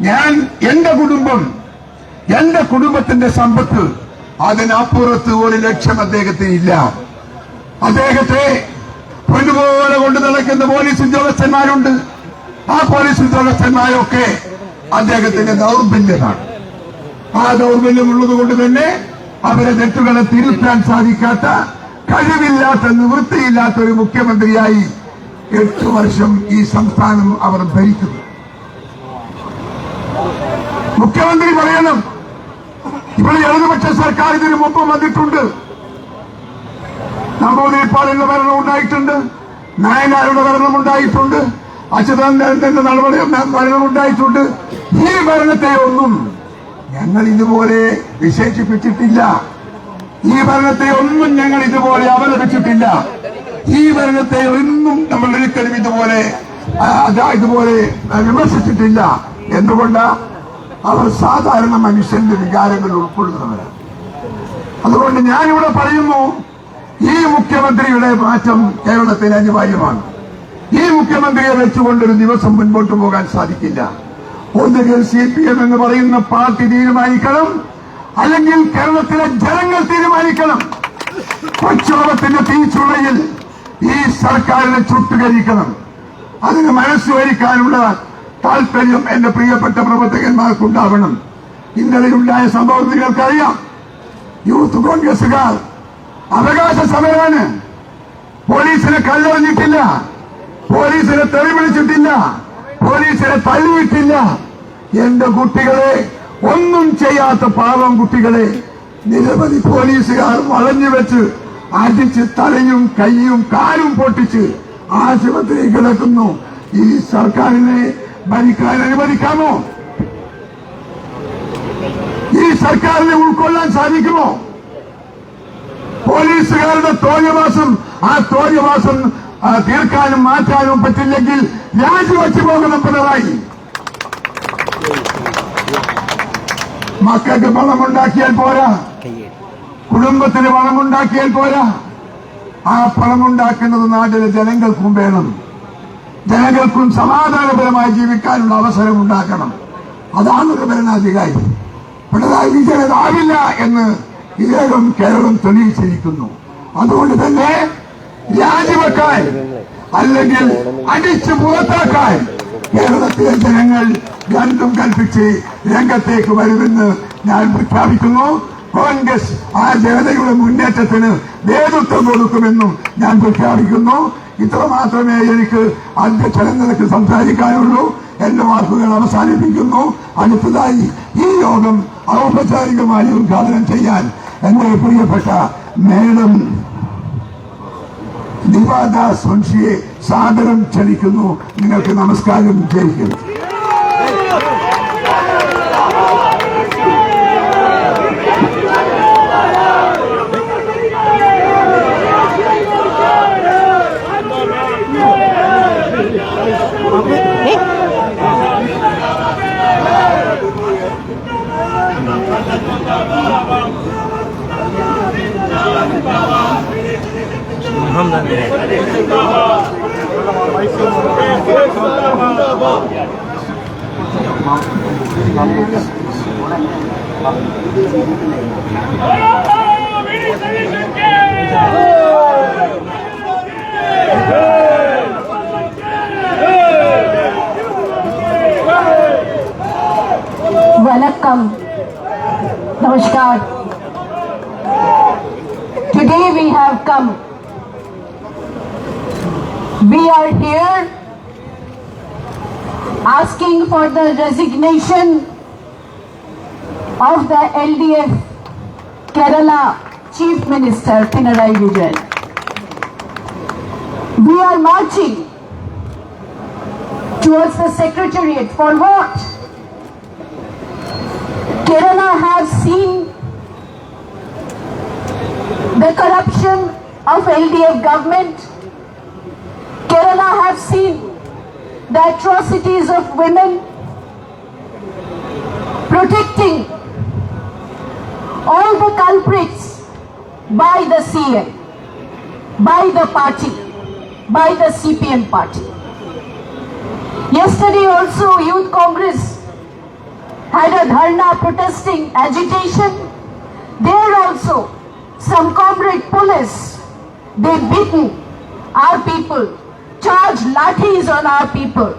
ഞാൻ എന്റെ കുടുംബം, എന്റെ കുടുംബത്തിന്റെ സമ്പത്ത്, അതിനപ്പുറത്ത് ഒരു ലക്ഷ്യം അദ്ദേഹത്തിന് ഇല്ല. അദ്ദേഹത്തെ പൊന്നുപോലെ കൊണ്ടു നടക്കുന്ന പോലീസ് ഉദ്യോഗസ്ഥന്മാരുണ്ട്. ആ പോലീസ് ഉദ്യോഗസ്ഥന്മാരൊക്കെ അദ്ദേഹത്തിന്റെ ദൗർബല്യമാണ്. ആ ദൗർബല്യമുള്ളത് കൊണ്ട് തന്നെ അവരെ തെറ്റുകളെ തിരുത്താൻ സാധിക്കാത്ത, കഴിവില്ലാത്ത, നിവൃത്തിയില്ലാത്ത ഒരു മുഖ്യമന്ത്രിയായി 8 വർഷം ഈ സംസ്ഥാനം അവർ ഭരിക്കുന്നു. മുഖ്യമന്ത്രി പറയണം, ഇവിടെ ഇടതുപക്ഷ സർക്കാർ ഇതിനു മുമ്പ് വന്നിട്ടുണ്ട്. നമ്പൂതിരിപ്പാടിന്റെ ഭരണം ഉണ്ടായിട്ടുണ്ട്, നായനാരുടെ ഭരണം ഉണ്ടായിട്ടുണ്ട്, അച്യുതാനന്ദന്റെ നടപടി ഭരണം ഉണ്ടായിട്ടുണ്ട്. ഈ ഭരണത്തെ ഒന്നും ഞങ്ങൾ ഇതുപോലെ വിശേഷിപ്പിച്ചിട്ടില്ല. ഈ ഭരണത്തെ ഒന്നും ഞങ്ങൾ ഇതുപോലെ അപലപിച്ചിട്ടില്ല. ഈ ഭരണത്തെ ഒന്നും നമ്മൾ ഒരിക്കലും ഇതുപോലെ വിമർശിച്ചിട്ടില്ല. എന്തുകൊണ്ടാ? അവർ സാധാരണ മനുഷ്യന്റെ വികാരങ്ങൾ ഉൾക്കൊള്ളുന്നവരാണ്. അതുകൊണ്ട് ഞാനിവിടെ പറയുന്നു, ഈ മുഖ്യമന്ത്രിയുടെ മാറ്റം കേരളത്തിന് അനിവാര്യമാണ്. ഈ മുഖ്യമന്ത്രിയെ വെച്ചുകൊണ്ടൊരു ദിവസം മുൻപോട്ട് പോകാൻ സാധിക്കില്ല. ഒന്നുകിൽ CPM എന്ന് പറയുന്ന പാർട്ടി തീരുമാനിക്കണം, അല്ലെങ്കിൽ കേരളത്തിലെ ജനങ്ങൾ തീരുമാനിക്കണം. പ്രക്ഷോഭത്തിന്റെ തീച്ചുളയിൽ ഈ സർക്കാരിനെ ചുട്ടുകരിക്കണം. അതിന് മനസ്സുവരിക്കാനുള്ള താല്പര്യം എന്റെ പ്രിയപ്പെട്ട പ്രവർത്തകന്മാർക്കുണ്ടാവണം. ഇന്നലെയുണ്ടായ സംഭവം നിങ്ങൾക്കറിയാം. യൂത്ത് കോൺഗ്രസുകാർ അവകാശ സമരമാണ്. പോലീസിനെ കല്ലെറിഞ്ഞിട്ടില്ല, പോലീസിനെ തെറി വിളിച്ചിട്ടില്ല, പോലീസിനെ തള്ളിയിട്ടില്ല. എന്റെ കുട്ടികളെ, ഒന്നും ചെയ്യാത്ത പാവം കുട്ടികളെ നിരവധി പോലീസുകാർ വളഞ്ഞു വെച്ച് അടിച്ച് തലയും കൈയും കാലും പൊട്ടിച്ച് ആശുപത്രിയിൽ കിടക്കുന്നു. ഈ സർക്കാരിനെ ഭരിക്കാൻ അനുവദിക്കാമോ? ഈ സർക്കാരിനെ ഉൾക്കൊള്ളാൻ സാധിക്കുമോ? പോലീസുകാരുടെ തോന്നിയവാസം, ആ തോന്നിയവാസം തീർക്കാനും മാറ്റാനും പറ്റില്ലെങ്കിൽ രാജിവെച്ചു പോകണം പിണറായി. മക്കൾക്ക് പണമുണ്ടാക്കിയാൽ പോരാ, കുടുംബത്തിന് പണമുണ്ടാക്കിയാൽ പോരാ. ആ പണമുണ്ടാക്കുന്നത് നാട്ടിലെ ജനങ്ങൾക്കും വേണം. ജനങ്ങൾക്കും സമാധാനപരമായി ജീവിക്കാനുള്ള അവസരം ഉണ്ടാക്കണം. അതാണ് ഒരു ഭരണാധികാരി. പിണറായി വിജയനാവില്ല എന്ന് ഇതിനകം കേരളം തെളിയിച്ചിരിക്കുന്നു. അതുകൊണ്ട് തന്നെ രാജിവെക്കാൻ അല്ലെങ്കിൽ അടിച്ചു പുറത്താക്കാൻ കേരളത്തിലെ ജനങ്ങൾ രണ്ടും കൽപ്പിച്ച് രംഗത്തേക്ക് വരുമെന്ന് ഞാൻ പ്രഖ്യാപിക്കുന്നു. കോൺഗ്രസ് ആ ജനതയുടെ മുന്നേറ്റത്തിന് നേതൃത്വം കൊടുക്കുമെന്നും ഞാൻ പ്രഖ്യാപിക്കുന്നു. ഇത്ര മാത്രമേ എനിക്ക് അധ്യക്ഷൻ എന്ന നിലയ്ക്ക് സംസാരിക്കാനുള്ളൂ. എന്റെ വാക്കുകൾ അവസാനിപ്പിക്കുന്നു. അടുത്തതായി ഈ യോഗം ഔപചാരികമായി ഉദ്ഘാടനം ചെയ്യാൻ എന്റെ പ്രിയപ്പെട്ട മേഡം ദിവാദാസ് വംശിയെ സാദരം ക്ഷണിക്കുന്നു. നിങ്ങൾക്ക് നമസ്കാരം ചെയ്യുന്നു. Vanakkam. Namaskar. Today we have come. We are here asking for the resignation of the LDF Kerala Chief Minister Pinarayi Vijayan. We are marching towards the Secretariat. For what? Kerala has seen the corruption of LDF government. Kerala has seen the atrocities of women, protecting all the culprits by the CM, by the party, by the CPM party. Yesterday also Youth Congress had a dharna protesting agitation. There also some comrade police, they beaten our people, charged lathis on our people,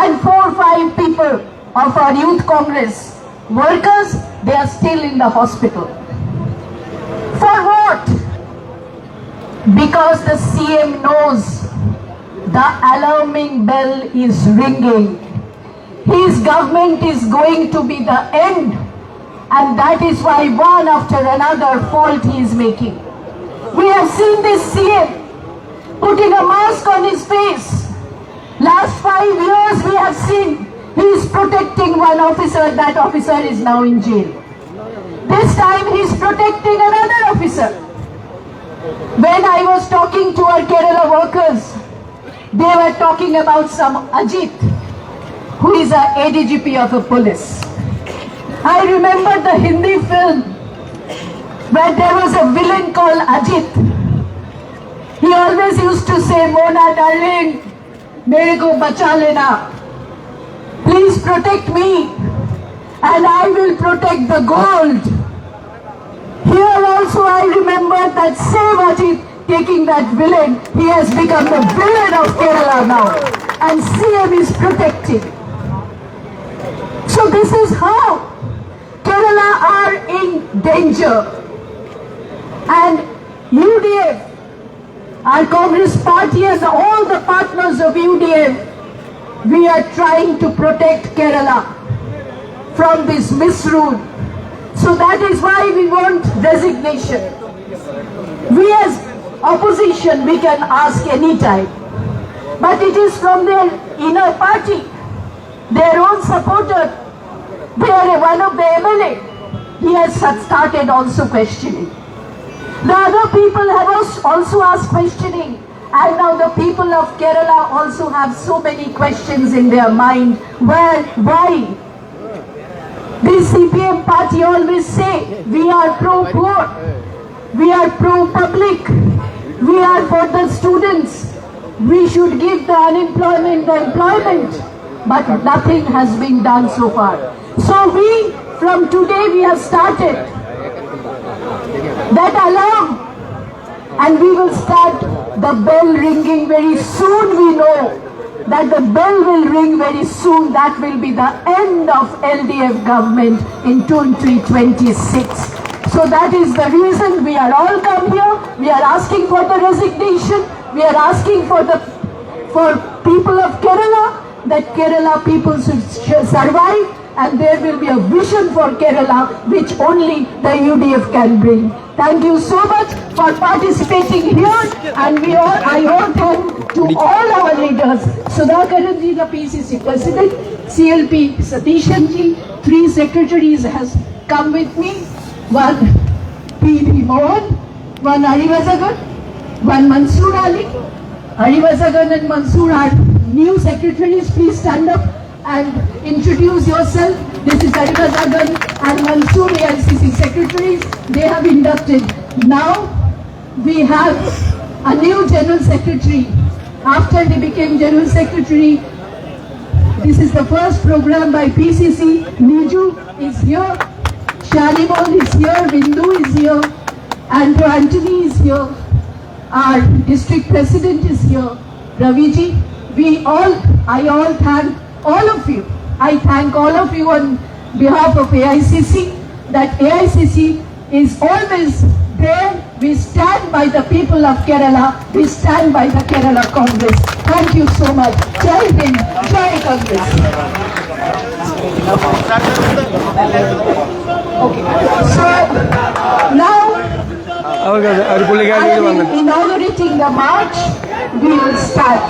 and 4 or 5 people of our Youth Congress workers, they are still in the hospital. For what? Because the CM knows the alarming bell is ringing. His government is going to be the end, and that is why one after another fault he is making. We have seen this CM putting a mask on his face. Last 5 years we have seen he is protecting one officer. That officer is now in jail. This time he is protecting another officer. When I was talking to our Kerala workers, they were talking about some Ajit, who is a ADGP of a police. I remember the Hindi film where there was a villain called Ajit. He always used to say, Mona darling, mere ko bacha lena. Please protect me and I will protect the gold. Here also I remember that same Ajit taking that villain. He has become the villain of Kerala now, and CM is protecting. So this is how Kerala are in danger. And UDF, our Congress party and all the partners of UDF, we are trying to protect Kerala from this misrule. So that is why we want resignation. We as opposition, we can ask any time. But it is from their inner party, their own supporter. They are one of the MLA. He has started also questioning. The other people have also asked questioning. And now the people of Kerala also have so many questions in their mind. Why? The CPM party always say, we are pro-poor, we are pro-public, we are for the students, we should give the unemployment the employment. But nothing has been done so far. So from today we have started that alarm, and we will start the bell ringing very soon. We know that the bell will ring very soon. That will be the end of LDF government in 2026. So that is the reason we are all come here. We are asking for the resignation. We are asking for people of Kerala, that Kerala people should survive, and there will be a vision for Kerala which only the UDF can bring. Thank you so much for participating here, and I owe thanks to all our leaders. Sudhakaran ji, the PCC President, CLP Satishan ji, 3 secretaries has come with me. One P.V. Mohan, one Harivasagan, one Mansoor Ali. Harivasagan and Mansoor are new secretaries. Please stand up and introduce yourself. This is Harivasagan and Mansoor, AICC secretaries. They have inducted. Now we have a new general secretary. After he became general secretary, this is the first program by PCC. Niju is here. Shalimon is here, Bindu is here, Andrew Anthony is here, our district president is here, Raviji. I all thank all of you. I thank all of you on behalf of AICC, that AICC is always there. We stand by the people of Kerala. We stand by the Kerala Congress. Thank you so much. Jai Hind, Jai Congress. Okay. So now, inaugurating the march, we will start.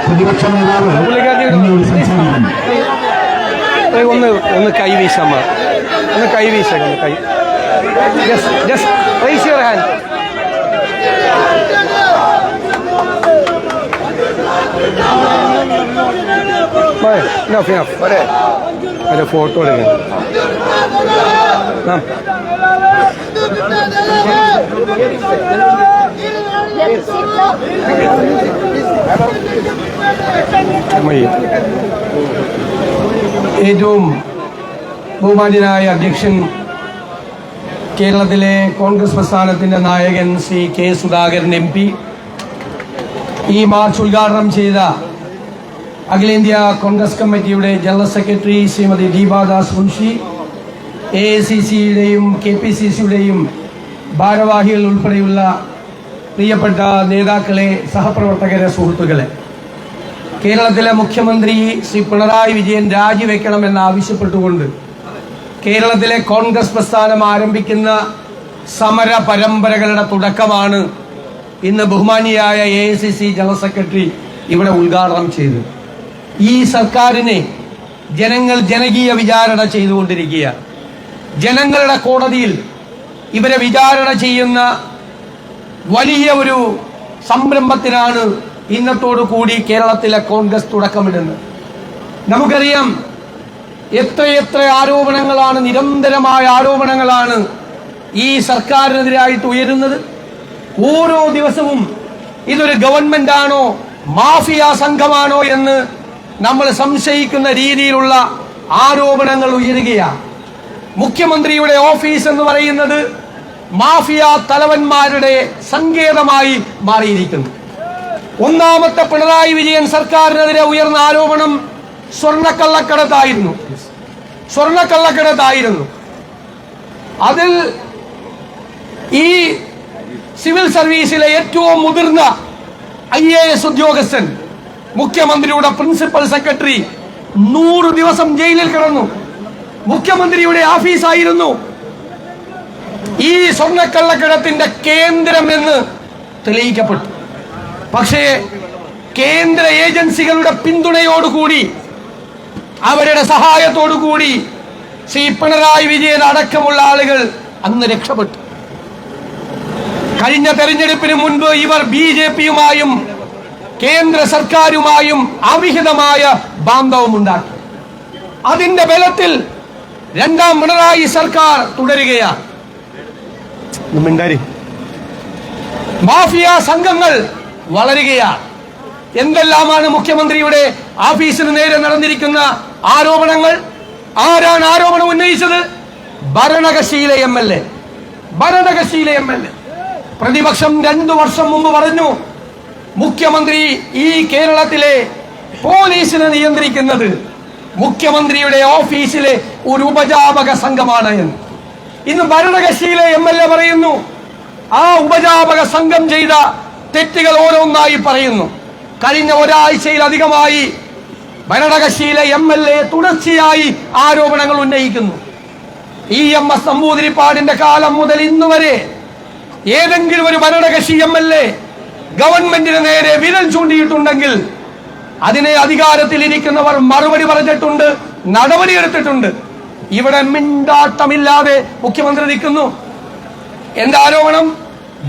പ്രതിപക്ഷ നേതാവ് സംസാരിക്കുന്നു. ഒന്ന് കൈ വീശാമ, ഒന്ന് കൈ വീശ, കൈ just raise your hand. enough അതിന്റെ photo എടുക്കാം. ഏറ്റവും ബഹുമാന്യനായ അധ്യക്ഷൻ, കേരളത്തിലെ കോൺഗ്രസ് പ്രസ്ഥാനത്തിൻ്റെ നായകൻ ശ്രീ കെ സുധാകരൻ MP, ഈ മാർച്ച് ഉദ്ഘാടനം ചെയ്ത അഖിലേന്ത്യാ കോൺഗ്രസ് കമ്മിറ്റിയുടെ ജനറൽ സെക്രട്ടറി ശ്രീമതി ദീപാദാസ് മുൻഷി, AICC-യുടെയും KPCC-യുടെയും ഭാരവാഹികൾ ഉൾപ്പെടെയുള്ള പ്രിയപ്പെട്ട നേതാക്കളെ, സഹപ്രവർത്തകരെ, സുഹൃത്തുക്കളെ, കേരളത്തിലെ മുഖ്യമന്ത്രി ശ്രീ പിണറായി വിജയൻ രാജിവെക്കണമെന്നാവശ്യപ്പെട്ടുകൊണ്ട് കേരളത്തിലെ കോൺഗ്രസ് പ്രസ്ഥാനം ആരംഭിക്കുന്ന സമര പരമ്പരകളുടെ തുടക്കമാണ് ഇന്ന് ബഹുമാനിയായ AICC ജനറൽ സെക്രട്ടറി ഇവിടെ ഉദ്ഘാടനം ചെയ്തത്. ഈ സർക്കാരിനെ ജനങ്ങൾ ജനകീയ വിചാരണ ചെയ്തുകൊണ്ടിരിക്കുക. ജനങ്ങളുടെ കോടതിയിൽ ഇവരെ വിചാരണ ചെയ്യുന്ന വലിയ ഒരു സംരംഭത്തിനാണ് ഇന്നത്തോടു കൂടി കേരളത്തിലെ കോൺഗ്രസ് തുടക്കമിടുന്നത്. നമുക്കറിയാം, എത്രയെത്ര ആരോപണങ്ങളാണ്, നിരന്തരമായ ആരോപണങ്ങളാണ് ഈ സർക്കാരിനെതിരായിട്ട് ഉയരുന്നത്. ഓരോ ദിവസവും ഇതൊരു ഗവൺമെന്റ് ആണോ, മാഫിയ സംഘമാണോ എന്ന് നമ്മൾ സംശയിക്കുന്ന രീതിയിലുള്ള ആരോപണങ്ങൾ ഉയരുകയാണ്. മുഖ്യമന്ത്രിയുടെ ഓഫീസ് എന്ന് പറയുന്നത് മാഫിയ തലവന്മാരുടെ സങ്കേതമായി മാറിയിരിക്കുന്നു. ഒന്നാമത്തെ പിണറായി വിജയൻ സർക്കാരിനെതിരെ ഉയർന്ന ആരോപണം സ്വർണ്ണക്കള്ളക്കടത്തായിരുന്നു. അതിൽ ഈ സിവിൽ സർവീസിലെ ഏറ്റവും മുതിർന്ന IAS ഉദ്യോഗസ്ഥൻ, മുഖ്യമന്ത്രിയുടെ പ്രിൻസിപ്പൽ സെക്രട്ടറി 100 ദിവസം ജയിലിൽ കിടന്നു. മുഖ്യമന്ത്രിയുടെ ഓഫീസായിരുന്നു ഈ സ്വർണ്ണക്കള്ളക്കടത്തിന്റെ കേന്ദ്രം എന്ന് തെളിയിക്കപ്പെട്ടു. പക്ഷേ കേന്ദ്ര ഏജൻസികളുടെ പിന്തുണയോടുകൂടി, അവരുടെ സഹായത്തോടുകൂടി ശ്രീ പിണറായി വിജയൻ അടക്കമുള്ള ആളുകൾ അന്ന് രക്ഷപ്പെട്ടു. കഴിഞ്ഞ തെരഞ്ഞെടുപ്പിന് മുൻപ് ഇവർ BJP-യുമായും കേന്ദ്ര സർക്കാരുമായും അവിഹിതമായ ബാന്ധവമുണ്ടാക്കി. അതിന്റെ ബലത്തിൽ രണ്ടാം പിണറായി സർക്കാർ തുടരുകയാണ്. മാഫിയ സംഘങ്ങൾ വളരുകയാണ്. എന്തെല്ലാമാണ് മുഖ്യമന്ത്രിയുടെ ഓഫീസിന് നേരെ നടന്നിരിക്കുന്ന ആരോപണങ്ങൾ? ആരാണ് ആരോപണം ഉന്നയിച്ചത്? ഭരണകക്ഷിയിലെ MLA. ഭരണകക്ഷിയിലെ MLA. പ്രതിപക്ഷം 2 വർഷം മുമ്പ് പറഞ്ഞു മുഖ്യമന്ത്രി ഈ കേരളത്തിലെ പോലീസിനെ നിയന്ത്രിക്കുന്നത് മുഖ്യമന്ത്രിയുടെ ഓഫീസിലെ ഒരു ഉപജാപക സംഘമാണ് എന്ന്. ഇന്ന് ഭരണകക്ഷിയിലെ MLA പറയുന്നു ആ ഉപജാപക സംഘം ചെയ്ത തെറ്റുകൾ ഓരോന്നായി പറയുന്നു. കഴിഞ്ഞ ഒരാഴ്ചയിലധികമായി ഭരണകക്ഷിയിലെ MLA തുടർച്ചയായി ആരോപണങ്ങൾ ഉന്നയിക്കുന്നു. EMS നമ്പൂതിരിപ്പാടിന്റെ കാലം മുതൽ ഇന്ന് വരെ ഏതെങ്കിലും ഒരു ഭരണകക്ഷി MLA ഗവൺമെന്റിന് നേരെ വിരൽ ചൂണ്ടിയിട്ടുണ്ടെങ്കിൽ അതിനെ അധികാരത്തിലിരിക്കുന്നവർ മറുപടി പറഞ്ഞിട്ടുണ്ട്, നടപടിയെടുത്തിട്ടുണ്ട്. ഇവിടെ മിണ്ടാട്ടമില്ലാതെ മുഖ്യമന്ത്രി നിൽക്കുന്നു. എന്താ ആരോപണം?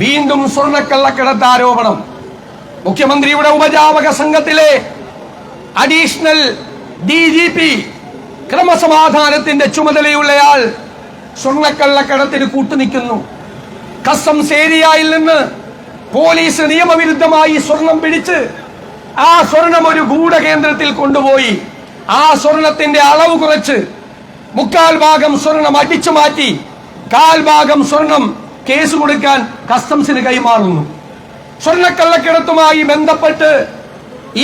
വീണ്ടും സ്വർണ്ണക്കള്ളക്കടത്ത് ആരോപണം. മുഖ്യമന്ത്രിയുടെ ഉപജാപക സംഘത്തിലെ അഡീഷണൽ DGP ക്രമസമാധാനത്തിന്റെ ചുമതലയുള്ളയാൾ സ്വർണ്ണക്കള്ളക്കടത്തിന് കൂട്ടുനിൽക്കുന്നു. കസ്റ്റംസ് ഏരിയയിൽ നിന്ന് പോലീസ് നിയമവിരുദ്ധമായി സ്വർണം പിടിച്ച് ആ സ്വർണം ഒരു ഗൂഢകേന്ദ്രത്തിൽ കൊണ്ടുപോയി ആ സ്വർണത്തിന്റെ അളവ് കുറച്ച് 3/4 ഭാഗം സ്വർണം അടിച്ചു മാറ്റി 1/4 ഭാഗം സ്വർണം കേസ് കൊടുക്കാൻ കസ്റ്റംസിന് കൈമാറുന്നു. സ്വർണ്ണക്കള്ളക്കടത്തുമായി ബന്ധപ്പെട്ട്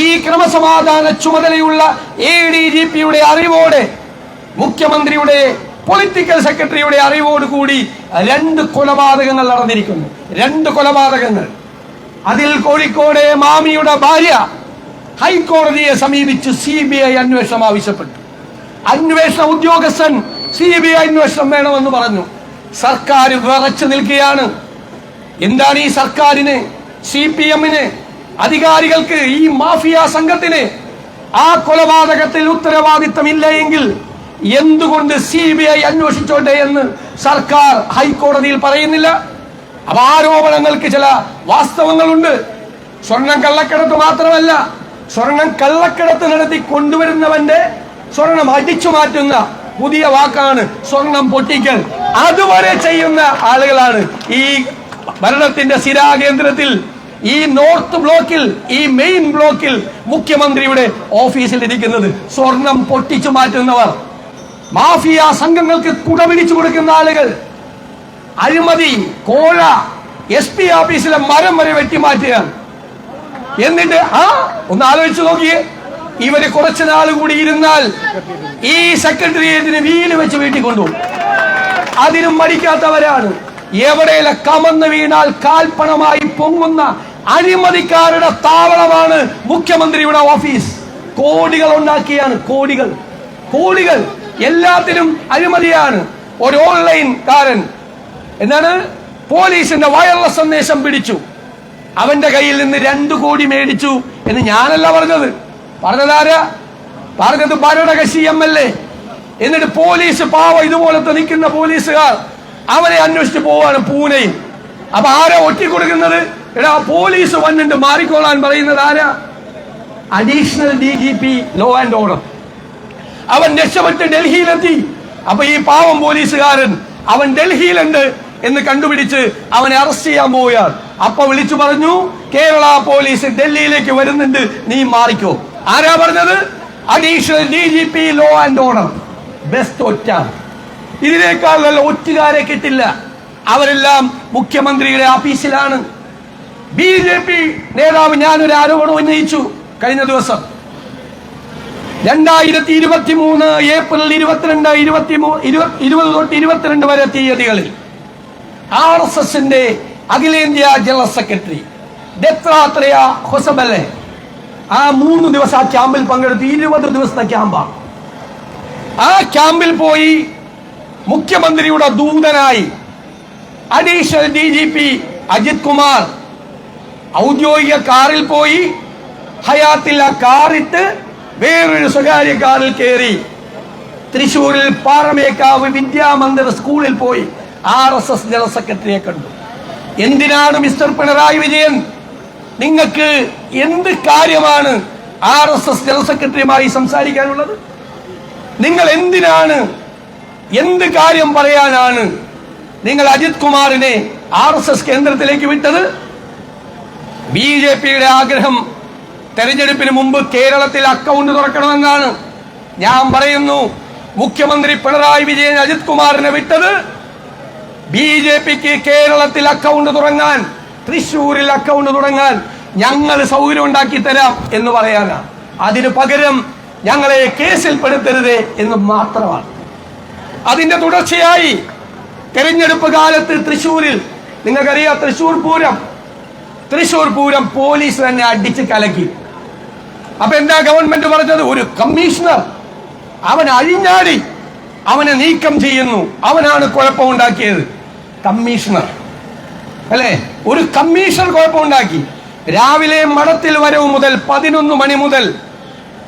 ഈ ക്രമസമാധാന ചുമതലയുള്ള ADGPയുടെ അറിവോടെ മുഖ്യമന്ത്രിയുടെ പൊളിറ്റിക്കൽ സെക്രട്ടറിയുടെ അറിവോട് കൂടി 2 കൊലപാതകങ്ങൾ നടന്നിരിക്കുന്നു. 2 കൊലപാതകങ്ങൾ. അതിൽ കോഴിക്കോട് മാമിയുടെ ഭാര്യ ഹൈക്കോടതിയെ സമീപിച്ച് CBI അന്വേഷണം ആവശ്യപ്പെട്ടു. അന്വേഷണ ഉദ്യോഗസ്ഥൻ CBI അന്വേഷണം വേണമെന്ന് പറഞ്ഞു. സർക്കാർ വിറച്ചു നിൽക്കുകയാണ്. എന്താണ് ഈ സർക്കാരിന്, CPMന്, അധികാരികൾക്ക്, ഈ മാഫിയ സംഘത്തിന് ആ കൊലപാതകത്തിൽ ഉത്തരവാദിത്തമില്ല എങ്കിൽ എന്തുകൊണ്ട് CBI അന്വേഷിച്ചോട്ടെ എന്ന് സർക്കാർ ഹൈക്കോടതിയിൽ പറയുന്നില്ല? അപ്പൊ ആരോപണങ്ങൾക്ക് ചില വാസ്തവങ്ങളുണ്ട്. സ്വർണം കള്ളക്കടത്ത് മാത്രമല്ല, സ്വർണം കള്ളക്കടത്ത് നടത്തി കൊണ്ടുവരുന്നവന്റെ സ്വർണം അടിച്ചു മാറ്റുന്ന പുതിയ വാക്കാണ് സ്വർണം പൊട്ടിക്കൽ. അതുവരെ ചെയ്യുന്ന ആളുകളാണ് ഈ ഭരണത്തിന്റെ സ്ഥിരാകേന്ദ്രത്തിൽ, ഈ നോർത്ത് ബ്ലോക്കിൽ, ഈ മെയിൻ ബ്ലോക്കിൽ മുഖ്യമന്ത്രിയുടെ ഓഫീസിൽ ഇരിക്കുന്നത്. സ്വർണം പൊട്ടിച്ചു മാറ്റുന്നവർ, മാഫിയ സംഘങ്ങൾക്ക് കുടപിടിച്ചു കൊടുക്കുന്ന ആളുകൾ, അഴിമതി, കോഴ, SP ഓഫീസിലെ മരം വരെ വെട്ടിമാറ്റുക. എന്നിട്ട് ഒന്ന് ആലോചിച്ചു നോക്കിയേ, ഇവര് കുറച്ചു നാൾ കൂടി ഇരുന്നാൽ ഈ സെക്രട്ടേറിയറ്റിന് വീല് വെച്ച് വീട്ടിൽ കൊണ്ടുപോകും. അതിനും മടിക്കാത്തവരാണ്. എവിടെയെല്ലാം കമന്ന് വീണാൽ കാൽപ്പണമായി പൊങ്ങുന്ന അഴിമതിക്കാരുടെ താവളമാണ് മുഖ്യമന്ത്രിയുടെ ഓഫീസ്. കോടികൾ ഉണ്ടാക്കിയാണ്, കോടികൾ കോടികൾ. എല്ലാത്തിനും അഴിമതിയാണ്. ഒരു ഓൺലൈൻ കാരൻ എന്താണ് പോലീസിന്റെ വയർലെസ് സന്ദേശം പിടിച്ചു, അവന്റെ കയ്യിൽ നിന്ന് 2 കോടി മേടിച്ചു എന്ന് ഞാനല്ല പറഞ്ഞത്. പറഞ്ഞതാരാ? പറഞ്ഞത് ഭരണകക്ഷി MLA. എന്നിട്ട് പോലീസ് പാവം ഇതുപോലത്തെ നിൽക്കുന്ന പോലീസുകാർ അവരെ അന്വേഷിച്ച് പോവാണ് പൂനെയിൽ. അപ്പൊ ആരാ ഒറ്റിക്കൊടുക്കുന്നത്? എടാ പോലീസ് വന്നിട്ട് മാറിക്കോളാൻ പറയുന്നത് ആരാ? Additional DGP law and order. അവൻ രക്ഷപ്പെട്ട് ഡൽഹിയിലെത്തി. അപ്പൊ ഈ പാവം പോലീസുകാരൻ അവൻ ഡൽഹിയിലുണ്ട് എന്ന് കണ്ടുപിടിച്ച് അവനെ അറസ്റ്റ് ചെയ്യാൻ പോവുകയാണ്. അപ്പൊ വിളിച്ചു പറഞ്ഞു, കേരള പോലീസ് ഡൽഹിയിലേക്ക് വരുന്നുണ്ട്, നീ മാറിക്കോ. ആരാ പറഞ്ഞത്? Additional DGP law and order. Best ഒറ്റ. ഇതിനേക്കാൾ നല്ല ഒറ്റുകാരെ കിട്ടില്ല. അവരെല്ലാം മുഖ്യമന്ത്രിയുടെ ഓഫീസിലാണ്. BJP നേതാവ് ഞാനൊരു ആരോപണം ഉന്നയിച്ചു കഴിഞ്ഞ ദിവസം. 2023 ഏപ്രിൽ 20 തൊട്ട് 22 വരെ തീയതികളിൽ RSSന്റെ അഖിലേന്ത്യാ ജനറൽ സെക്രട്ടറി ദത്താത്രേയ ഹൊസബലെ ആ 3 ദിവസം ആ ക്യാമ്പിൽ പങ്കെടുത്ത് 20 ദിവസത്തെ ക്യാമ്പാണ്. ആ ക്യാമ്പിൽ പോയി മുഖ്യമന്ത്രിയുടെ ദൂതനായി അഡീഷണൽ DGP അജിത് കുമാർ ഔദ്യോഗിക കാറിൽ പോയി ഹയാത്തിൽ ആ കാറിട്ട് വേറൊരു സ്വകാര്യ കാറിൽ കയറി തൃശൂരിൽ പാറമേക്കാവ് വിദ്യാമന്ദിർ സ്കൂളിൽ പോയി RSS ജനറൽ സെക്രട്ടറിയെ കണ്ടു. എന്തിനാണ് മിസ്റ്റർ പിണറായി വിജയൻ, നിങ്ങൾക്ക് എന്ത് കാര്യമാണ് RSS ജനറൽ സെക്രട്ടറിയുമായി സംസാരിക്കാനുള്ളത്? നിങ്ങൾ എന്തിനാണ്, എന്ത് കാര്യം പറയാനാണ് നിങ്ങൾ അജിത് കുമാറിനെ RSS കേന്ദ്രത്തിലേക്ക് വിട്ടത്? BJPയുടെ ആഗ്രഹം തെരഞ്ഞെടുപ്പിന് മുമ്പ് കേരളത്തിൽ അക്കൗണ്ട് തുറക്കണമെന്നാണ്. ഞാൻ പറയുന്നു, മുഖ്യമന്ത്രി പിണറായി വിജയൻ അജിത് കുമാറിനെ വിട്ടത് BJPക്ക് കേരളത്തിൽ അക്കൗണ്ട് തുടങ്ങാൻ, തൃശൂരിൽ അക്കൗണ്ട് തുടങ്ങാൻ ഞങ്ങൾ സൗകര്യം ഉണ്ടാക്കി തരാം എന്ന് പറയാനാണ്. അതിനു പകരം ഞങ്ങളെ കേസിൽപ്പെടുത്തരുതേ എന്ന് മാത്രമാണ്. അതിന്റെ തുടർച്ചയായി തെരഞ്ഞെടുപ്പ് കാലത്ത് തൃശൂരിൽ, നിങ്ങൾക്കറിയാം, തൃശൂർ പൂരം പോലീസ് തന്നെ അടിച്ച് കലക്കി. അപ്പൊ എന്താ ഗവൺമെന്റ് പറഞ്ഞത്? ഒരു കമ്മീഷണർ അവൻ അഴിഞ്ഞാടി, അവനെ നീക്കം ചെയ്യുന്നു, അവനാണ് കുഴപ്പമുണ്ടാക്കിയത്. കമ്മീഷണർ അല്ലെ, ഒരു കമ്മീഷണർ കുഴപ്പമുണ്ടാക്കി. രാവിലെ മഠത്തിൽ വരവ് മുതൽ 11 മണി മുതൽ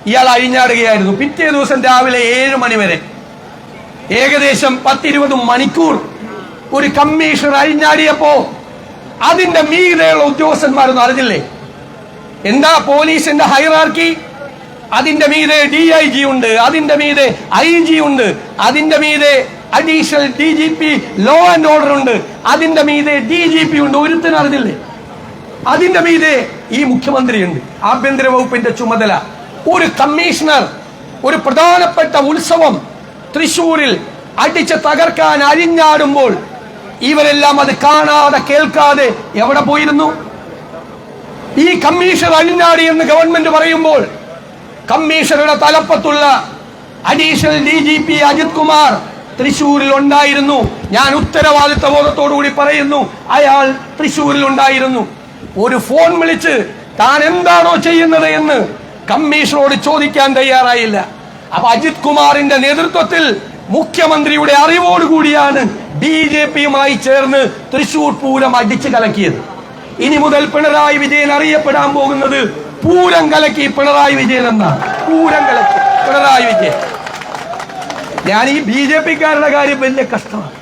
ഇയാൾ അഴിഞ്ഞാടുകയായിരുന്നു. പിറ്റേ ദിവസം രാവിലെ 7 മണി വരെ ഏകദേശം 10-20 മണിക്കൂർ ഒരു കമ്മീഷണർ അഴിഞ്ഞാടിയപ്പോ അതിന്റെ മീതെയുള്ള ഉദ്യോഗസ്ഥന്മാരൊന്നും അറിഞ്ഞില്ലേ? എന്താ പോലീസിന്റെ ഹൈറാർക്കി? അതിന്റെ മീതെ DIG ഉണ്ട്, അതിന്റെ മീതെ IG ഉണ്ട്, അതിന്റെ മീതെ additional DGP law and order ഉണ്ട്, അതിന്റെ മീതെ DGP ഉണ്ട്. ഒരുത്തനും അറിഞ്ഞില്ലേ? അതിന്റെ മീതെ ഈ മുഖ്യമന്ത്രിയുണ്ട്, ആഭ്യന്തര വകുപ്പിന്റെ ചുമതല. ഒരു കമ്മീഷണർ ഒരു പ്രധാനപ്പെട്ട ഉത്സവം തൃശൂരിൽ അടിച്ച് തകർക്കാൻ അഴിഞ്ഞാടുമ്പോൾ ഇവരെല്ലാം അത് കാണാതെ കേൾക്കാതെ എവിടെ പോയിരുന്നു? ഈ കമ്മീഷണർ അഴിഞ്ഞാടി എന്ന് ഗവൺമെന്റ് പറയുമ്പോൾ കമ്മീഷണറുടെ തലപ്പത്തുള്ള അഡീഷണൽ DGP അജിത് കുമാർ തൃശൂരിൽ ഉണ്ടായിരുന്നു. ഞാൻ ഉത്തരവാദിത്വ ബോധത്തോടുകൂടി പറയുന്നു, അയാൾ തൃശൂരിൽ ഉണ്ടായിരുന്നു. ഒരു ഫോൺ വിളിച്ച് താൻ എന്താണോ ചെയ്യുന്നത് എന്ന് കമ്മീഷണറോട് ചോദിക്കാൻ തയ്യാറായില്ല. അപ്പൊ അജിത് കുമാറിന്റെ നേതൃത്വത്തിൽ മുഖ്യമന്ത്രിയുടെ അറിവോടുകൂടിയാണ് BJPയുമായി ചേർന്ന് തൃശൂർ പൂരം അടിച്ചു കലക്കിയത്. ഇനി മുതൽ പിണറായി വിജയൻ അറിയപ്പെടാൻ പോകുന്നത് പൂരം കലക്കി പിണറായി വിജയൻ എന്നാണ്. പൂരം കലക്കി പിണറായി വിജയൻ. ഞാൻ ഈ BJPക്കാരുടെ കാര്യം വലിയ കഷ്ടമാണ്.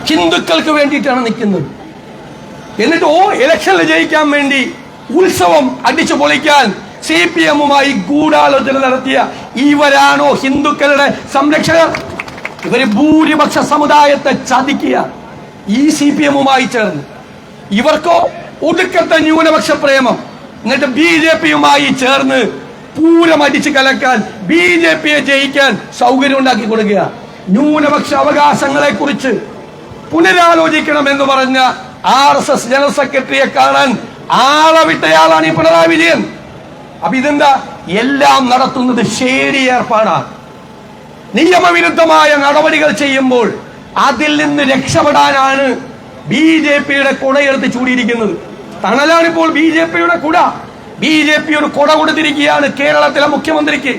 ഹിന്ദുക്കൾക്ക് വേണ്ടിയിട്ടാണ് നിൽക്കുന്നത്. എന്നിട്ട് ഇലക്ഷനിൽ ജയിക്കാൻ വേണ്ടി ഉത്സവം അടിച്ചു പൊളിക്കാൻ CPMുമായി ഗൂഢാലോചന നടത്തിയ ഇവരാണോ ഹിന്ദുക്കളുടെ സംരക്ഷകർ? ഇവര് ഭൂരിപക്ഷ സമുദായത്തെ ചതിക്കുക ഈ CPMുമായി ചേർന്ന്. ഇവർക്കോ ഒടുക്കത്തെ ന്യൂനപക്ഷ പ്രേമം. എന്നിട്ട് BJPയുമായി ചേർന്ന് പൂരം അടിച്ചു കലക്കാൻ, BJPയെ ജയിക്കാൻ സൗകര്യം ഉണ്ടാക്കി കൊടുക്കുക. ന്യൂനപക്ഷ അവകാശങ്ങളെ കുറിച്ച് പുനരാലോചിക്കണമെന്ന് പറഞ്ഞ RSS ജനറൽ സെക്രട്ടറിയെ കാണാൻ ആളെ വിട്ടയാളാണ് ഈ പിണറായി വിജയൻ. അപ്പൊ ഇതെന്താ? എല്ലാം നടത്തുന്നത് ഷേഡി ഏർപ്പാടാണ്. നിയമവിരുദ്ധമായ നടപടികൾ ചെയ്യുമ്പോൾ അതിൽ നിന്ന് രക്ഷപ്പെടാനാണ് BJPയുടെ കുടയെടുത്ത് ചൂടിയിരിക്കുന്നത്. തണലാണിപ്പോൾ BJPയുടെ കുട. BJP ഒരു കുട കൊടുത്തിരിക്കുകയാണ് കേരളത്തിലെ മുഖ്യമന്ത്രിക്ക്.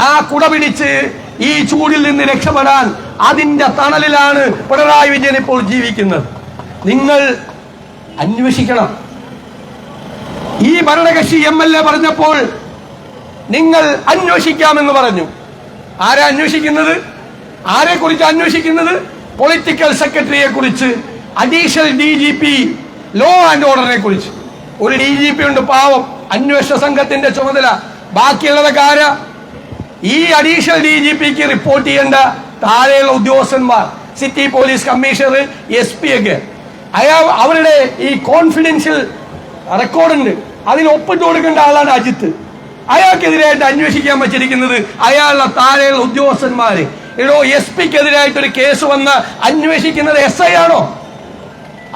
ആ കുട പിടിച്ച് ഈ ചൂടിൽ നിന്ന് രക്ഷപ്പെടാൻ അതിന്റെ തണലിലാണ് പിണറായി വിജയൻ ഇപ്പോൾ ജീവിക്കുന്നത്. നിങ്ങൾ അന്വേഷിക്കണം. ഈ ഭരണകക്ഷി MLA പറഞ്ഞപ്പോൾ നിങ്ങൾ അന്വേഷിക്കാമെന്ന് പറഞ്ഞു. ആരാ അന്വേഷിക്കുന്നത്? ആരെ കുറിച്ച് അന്വേഷിക്കുന്നത്? പൊളിറ്റിക്കൽ സെക്രട്ടറിയെ കുറിച്ച്, അഡീഷണൽ DGP ലോ ആൻഡ് ഓർഡറിനെ കുറിച്ച്. ഒരു DGP ഉണ്ട്, പാവം, അന്വേഷണ സംഘത്തിന്റെ ചുമതല. ബാക്കിയുള്ളതൊക്കെ ആരാ? ഈ അഡീഷണൽ DGPക്ക് റിപ്പോർട്ട് ചെയ്യേണ്ട താഴെയുള്ള ഉദ്യോഗസ്ഥന്മാർ, സിറ്റി പോലീസ് കമ്മീഷണർ, SP ഒക്കെ. അവരുടെ ഈ കോൺഫിഡൻഷ്യൽ റെക്കോർഡുണ്ട്, അതിൽ ഒപ്പിട്ട് കൊടുക്കേണ്ട ആളാണ് അജിത്ത്. അയാൾക്കെതിരായിട്ട് അന്വേഷിക്കാൻ വച്ചിരിക്കുന്നത് അയാളുടെ താഴെയുള്ള ഉദ്യോഗസ്ഥന്മാര്. SP-ക്കെതിരായിട്ടൊരു കേസ് വന്ന് അന്വേഷിക്കുന്നത് SI ആണോ?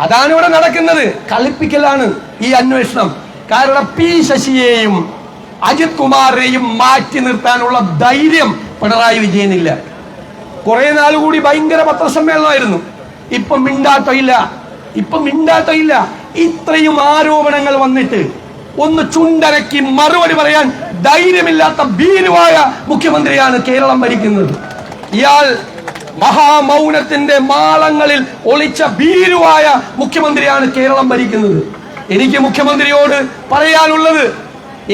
അതാണ് ഇവിടെ നടക്കുന്നത്. കളിപ്പിക്കലാണ് ഈ അന്വേഷണം. കാരണം P ശശിയെയും അജിത് കുമാറിനെയും മാറ്റി നിർത്താനുള്ള ധൈര്യം പിണറായി വിജയനില്ല. കുറെ നാളുകൂടി ഭയങ്കര പത്രസമ്മേളനമായിരുന്നു. ഇപ്പൊ മിണ്ടാട്ടമില്ല. ഇത്രയും ആരോപണങ്ങൾ വന്നിട്ട് ഒന്ന് ചുണ്ടരക്കി മറുപടി പറയാൻ ധൈര്യമില്ലാത്ത ഭീരുവായ മുഖ്യമന്ത്രിയാണ് കേരളം ഭരിക്കുന്നത്. ഇയാൾ മഹാമൗനത്തിന്റെ മാളങ്ങളിൽ ഒളിച്ച ഭീരുവായ മുഖ്യമന്ത്രിയാണ് കേരളം ഭരിക്കുന്നത്. എനിക്ക് മുഖ്യമന്ത്രിയോട് പറയാനുള്ളത്,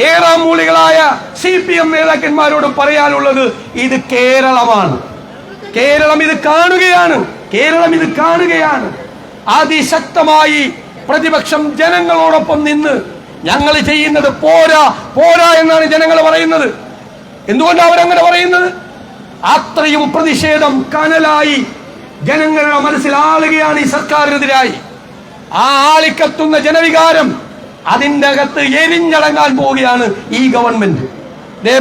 ഏറാം മൂളികളായ CPM നേതാക്കന്മാരോട് പറയാനുള്ളത്, ഇത് കേരളമാണ്. കേരളം ഇത് കാണുകയാണ്. അതിശക്തമായി പ്രതിപക്ഷം ജനങ്ങളോടൊപ്പം നിന്ന് ഞങ്ങൾ ചെയ്യുന്നത് പോരാ എന്നാണ് ജനങ്ങൾ പറയുന്നത്. എന്തുകൊണ്ടാണ് അവരങ്ങനെ പറയുന്നത്? അത്രയും പ്രതിഷേധം കനലായി ജനങ്ങളുടെ മനസ്സിൽ ആളുകയാണ് ഈ സർക്കാരിനെതിരായി. ആ ആളിക്കത്തുന്ന ജനവികാരം അതിന്റെ അകത്ത് എരിഞ്ഞടങ്ങാൻ പോവുകയാണ് ഈ ഗവൺമെന്റ്.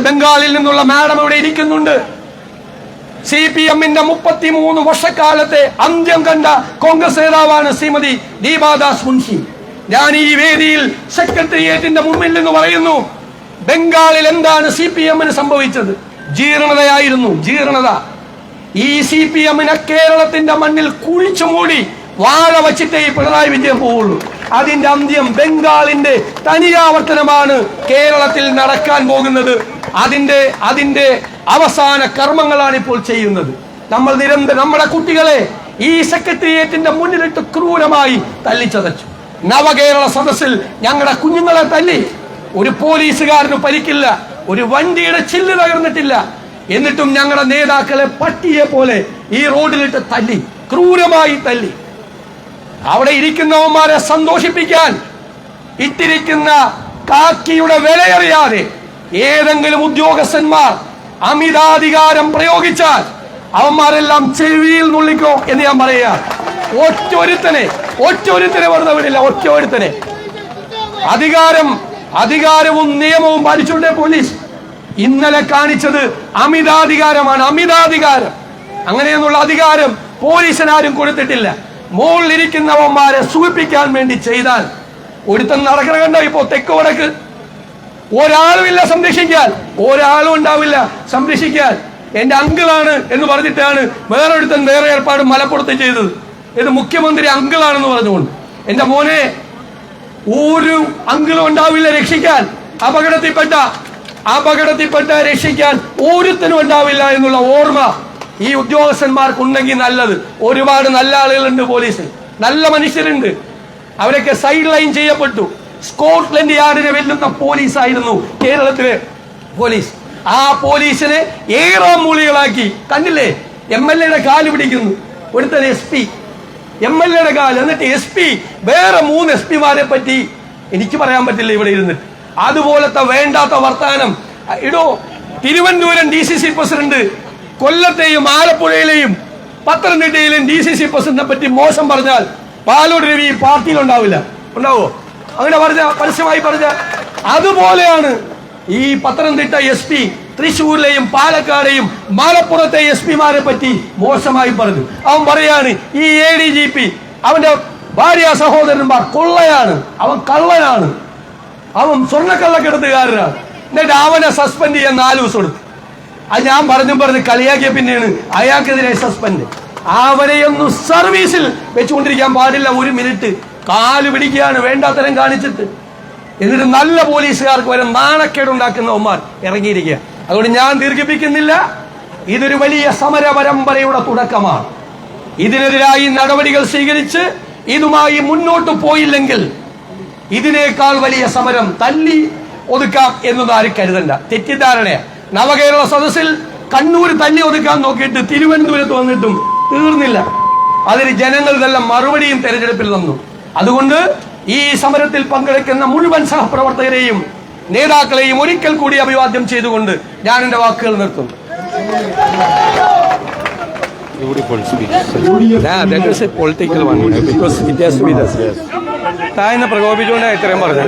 ബംഗാളിൽ നിന്നുള്ള മാഡം ഇവിടെ ഇരിക്കുന്നുണ്ട്. CPM-ന്റെ 33 വർഷക്കാലത്തെ അന്ത്യം കണ്ട കോൺഗ്രസ് നേതാവാണ് ശ്രീമതി ദീപാദാസ് മുൻഷി. ഞാൻ ഈ വേദിയിൽ സെക്രട്ടേറിയറ്റിന്റെ മുമ്പിൽ നിന്ന് പറയുന്നു, ബംഗാളിൽ എന്താണ് CPM-ന് സംഭവിച്ചത്? ജീർണതയായിരുന്നു, ജീർണത. ഈ CPM-നെ കേരളത്തിന്റെ മണ്ണിൽ കുഴിച്ചു മൂടി വാഴ വച്ചിട്ടേ പിണറായി വിജയൻ പോവുള്ളൂ. അതിന്റെ അന്ത്യം ബംഗാളിന്റെ തനിയാവർത്തനമാണ് കേരളത്തിൽ നടക്കാൻ പോകുന്നത്. അതിന്റെ അവസാന കർമ്മങ്ങളാണ് ഇപ്പോൾ ചെയ്യുന്നത്. നമ്മൾ നിരന്തരം നമ്മുടെ കുട്ടികളെ ഈ സെക്രട്ടേറിയറ്റിന്റെ മുന്നിലിട്ട് ക്രൂരമായി തല്ലിച്ചതച്ചു. നവകേരള സദസ്സിൽ ഞങ്ങളുടെ കുഞ്ഞുങ്ങളെ തല്ലി. ഒരു പോലീസുകാരന് പരിക്കില്ല, ഒരു വണ്ടിയുടെ ചില്ല് തകർന്നിട്ടില്ല. എന്നിട്ടും ഞങ്ങളുടെ നേതാക്കളെ പട്ടിയെ പോലെ ഈ റോഡിലിട്ട് തല്ലി, ക്രൂരമായി തല്ലി. അവിടെ ഇരിക്കുന്നവന്മാരെ സന്തോഷിപ്പിക്കാൻ ഇട്ടിരിക്കുന്ന കാക്കിയുടെ വിലയറിയാതെ ഏതെങ്കിലും ഉദ്യോഗസ്ഥന്മാർ അമിതാധികാരം പ്രയോഗിച്ചാൽ അവന്മാരെല്ലാം ചെവിയിൽ നുള്ളിക്കോ എന്ന് ഞാൻ പറയാ. ഒറ്റൊരുത്തനെ വെറുതെ വിടില്ല, ഒറ്റൊരുത്തനെ. അധികാരവും നിയമവും പാലിച്ചുകൊണ്ടേ പോലീസ്. ഇന്നലെ കാണിച്ചത് അമിതാധികാരമാണ്, അമിതാധികാരം. അങ്ങനെയൊന്നുള്ള അധികാരം പോലീസിനാരും കൊടുത്തിട്ടില്ല. മുകളിലിരിക്കുന്നവന്മാരെ സൂചിപ്പിക്കാൻ വേണ്ടി ചെയ്താൽ ഒരുത്തൻ നടക്കണ കണ്ടോ? ഇപ്പോ തെക്ക് വടക്ക് ഒരാളുമില്ല സംരക്ഷിക്കാൻ, ഒരാളും ഉണ്ടാവില്ല സംരക്ഷിക്കാൻ. എന്റെ അങ്കിളാണ് എന്ന് പറഞ്ഞിട്ടാണ് വേറൊരുത്തൻ വേറെ ഏർപ്പാട് മലപ്പുറത്ത് ചെയ്തത്. ഇത് മുഖ്യമന്ത്രി അങ്കിളാണെന്ന് പറഞ്ഞുകൊണ്ട്. എന്റെ മോനെ, ഒരു അങ്കിളും ഉണ്ടാവില്ല രക്ഷിക്കാൻ. അപകടത്തിൽപ്പെട്ട രക്ഷിക്കാൻ ഒരുത്തനും ഉണ്ടാവില്ല എന്നുള്ള ഓർമ്മ ഈ ഉദ്യോഗസ്ഥന്മാർക്കുണ്ടെങ്കിൽ നല്ലത്. ഒരുപാട് നല്ല ആളുകളുണ്ട് പോലീസിൽ, നല്ല മനുഷ്യരുണ്ട്. അവരൊക്കെ സൈഡ് ലൈൻ ചെയ്യപ്പെട്ടു. സ്കോട്ട്ലൻഡ് യാർഡിനെ വെല്ലുന്ന പോലീസായിരുന്നു കേരളത്തിലെ പോലീസ്. ആ പോലീസിനെ ഏറാം മൂളികളാക്കി. കണ്ടില്ലേ, MLA-യുടെ കാല് പിടിക്കുന്നു ഒരുത്തൻ, SP MLA-യുടെ കാല്. എന്നിട്ട് SP വേറെ 3 SP-മാരെ പറ്റി എനിക്ക് പറയാൻ പറ്റില്ല ഇവിടെ ഇരുന്നിട്ട്. അതുപോലത്തെ വേണ്ടാത്ത വർത്തമാനം ഇടോ. തിരുവനന്തപുരം DCC പ്രസിഡന്റ് കൊല്ലത്തെയും ആലപ്പുഴയിലെയും പത്തനംതിട്ടയിലെയും DCC പ്രസിഡന്റിനെ പറ്റി മോശം പറഞ്ഞാൽ പാലോട് രവി പാർട്ടിയിൽ ഉണ്ടാവില്ല. ഉണ്ടാവോ? അങ്ങനെ പരസ്യമായി പറഞ്ഞ അതുപോലെയാണ് ഈ പത്തനംതിട്ട SP തൃശ്ശൂരിലെയും പാലക്കാടെയും മലപ്പുറത്തെ SP-മാരെ പറ്റി മോശമായി പറഞ്ഞു. അവൻ പറയാണ് ഈ ADGP അവന്റെ ഭാര്യ സഹോദരന്മാർ കൊള്ളയാണ്, അവൻ കള്ളനാണ്, അവൻ സ്വർണ്ണക്കള്ളക്കെടുത്തുകാരനാണ്. എന്നിട്ട് അവനെ സസ്പെൻഡ് ചെയ്യാൻ 4 ദിവസം കൊടുത്തു. അത് ഞാൻ പറഞ്ഞ് കളിയാക്കിയ പിന്നെയാണ് അയാൾക്കെതിരെ സസ്പെൻഡ്. അവരെയൊന്നും സർവീസിൽ വെച്ചുകൊണ്ടിരിക്കാൻ പാടില്ല. 1 മിനിറ്റ് കാല് പിടിക്കുകയാണ് വേണ്ടാത്തരം കാണിച്ചിട്ട്. എന്നിട്ട് നല്ല പോലീസുകാർക്ക് വരെ നാണക്കേടുണ്ടാക്കുന്നവന്മാർ ഇറങ്ങിയിരിക്കുക. അതുകൊണ്ട് ഞാൻ ദീർഘിപ്പിക്കുന്നില്ല. ഇതൊരു വലിയ സമര പരമ്പരയുടെ തുടക്കമാണ്. ഇതിനെതിരായി നടപടികൾ സ്വീകരിച്ച് ഇതുമായി മുന്നോട്ട് പോയില്ലെങ്കിൽ ഇതിനേക്കാൾ വലിയ സമരം തല്ലി ഒതുക്കാം എന്നൊന്നും ആരും കരുതണ്ട. തെറ്റിദ്ധാരണയാ. നവകേരള സദസ്സിൽ കണ്ണൂർ തല്ലി ഒതുക്കാൻ നോക്കിയിട്ട് തിരുവനന്തപുരത്ത് വന്നിട്ടും തീർന്നില്ല. അതിന് ജനങ്ങൾ നല്ല മറുപടിയും തെരഞ്ഞെടുപ്പിൽ തന്നു. അതുകൊണ്ട് ഈ സമരത്തിൽ പങ്കെടുക്കുന്ന മുഴുവൻ സഹപ്രവർത്തകരെയും നേതാക്കളെയും ഒരിക്കൽ കൂടി അഭിവാദ്യം ചെയ്തുകൊണ്ട് ഞാൻ എന്റെ വാക്കുകൾ നിർത്തുന്നു. താഴ്ന്ന പ്രകോപിച്ചുകൊണ്ട് ഇത്രയും പറഞ്ഞു.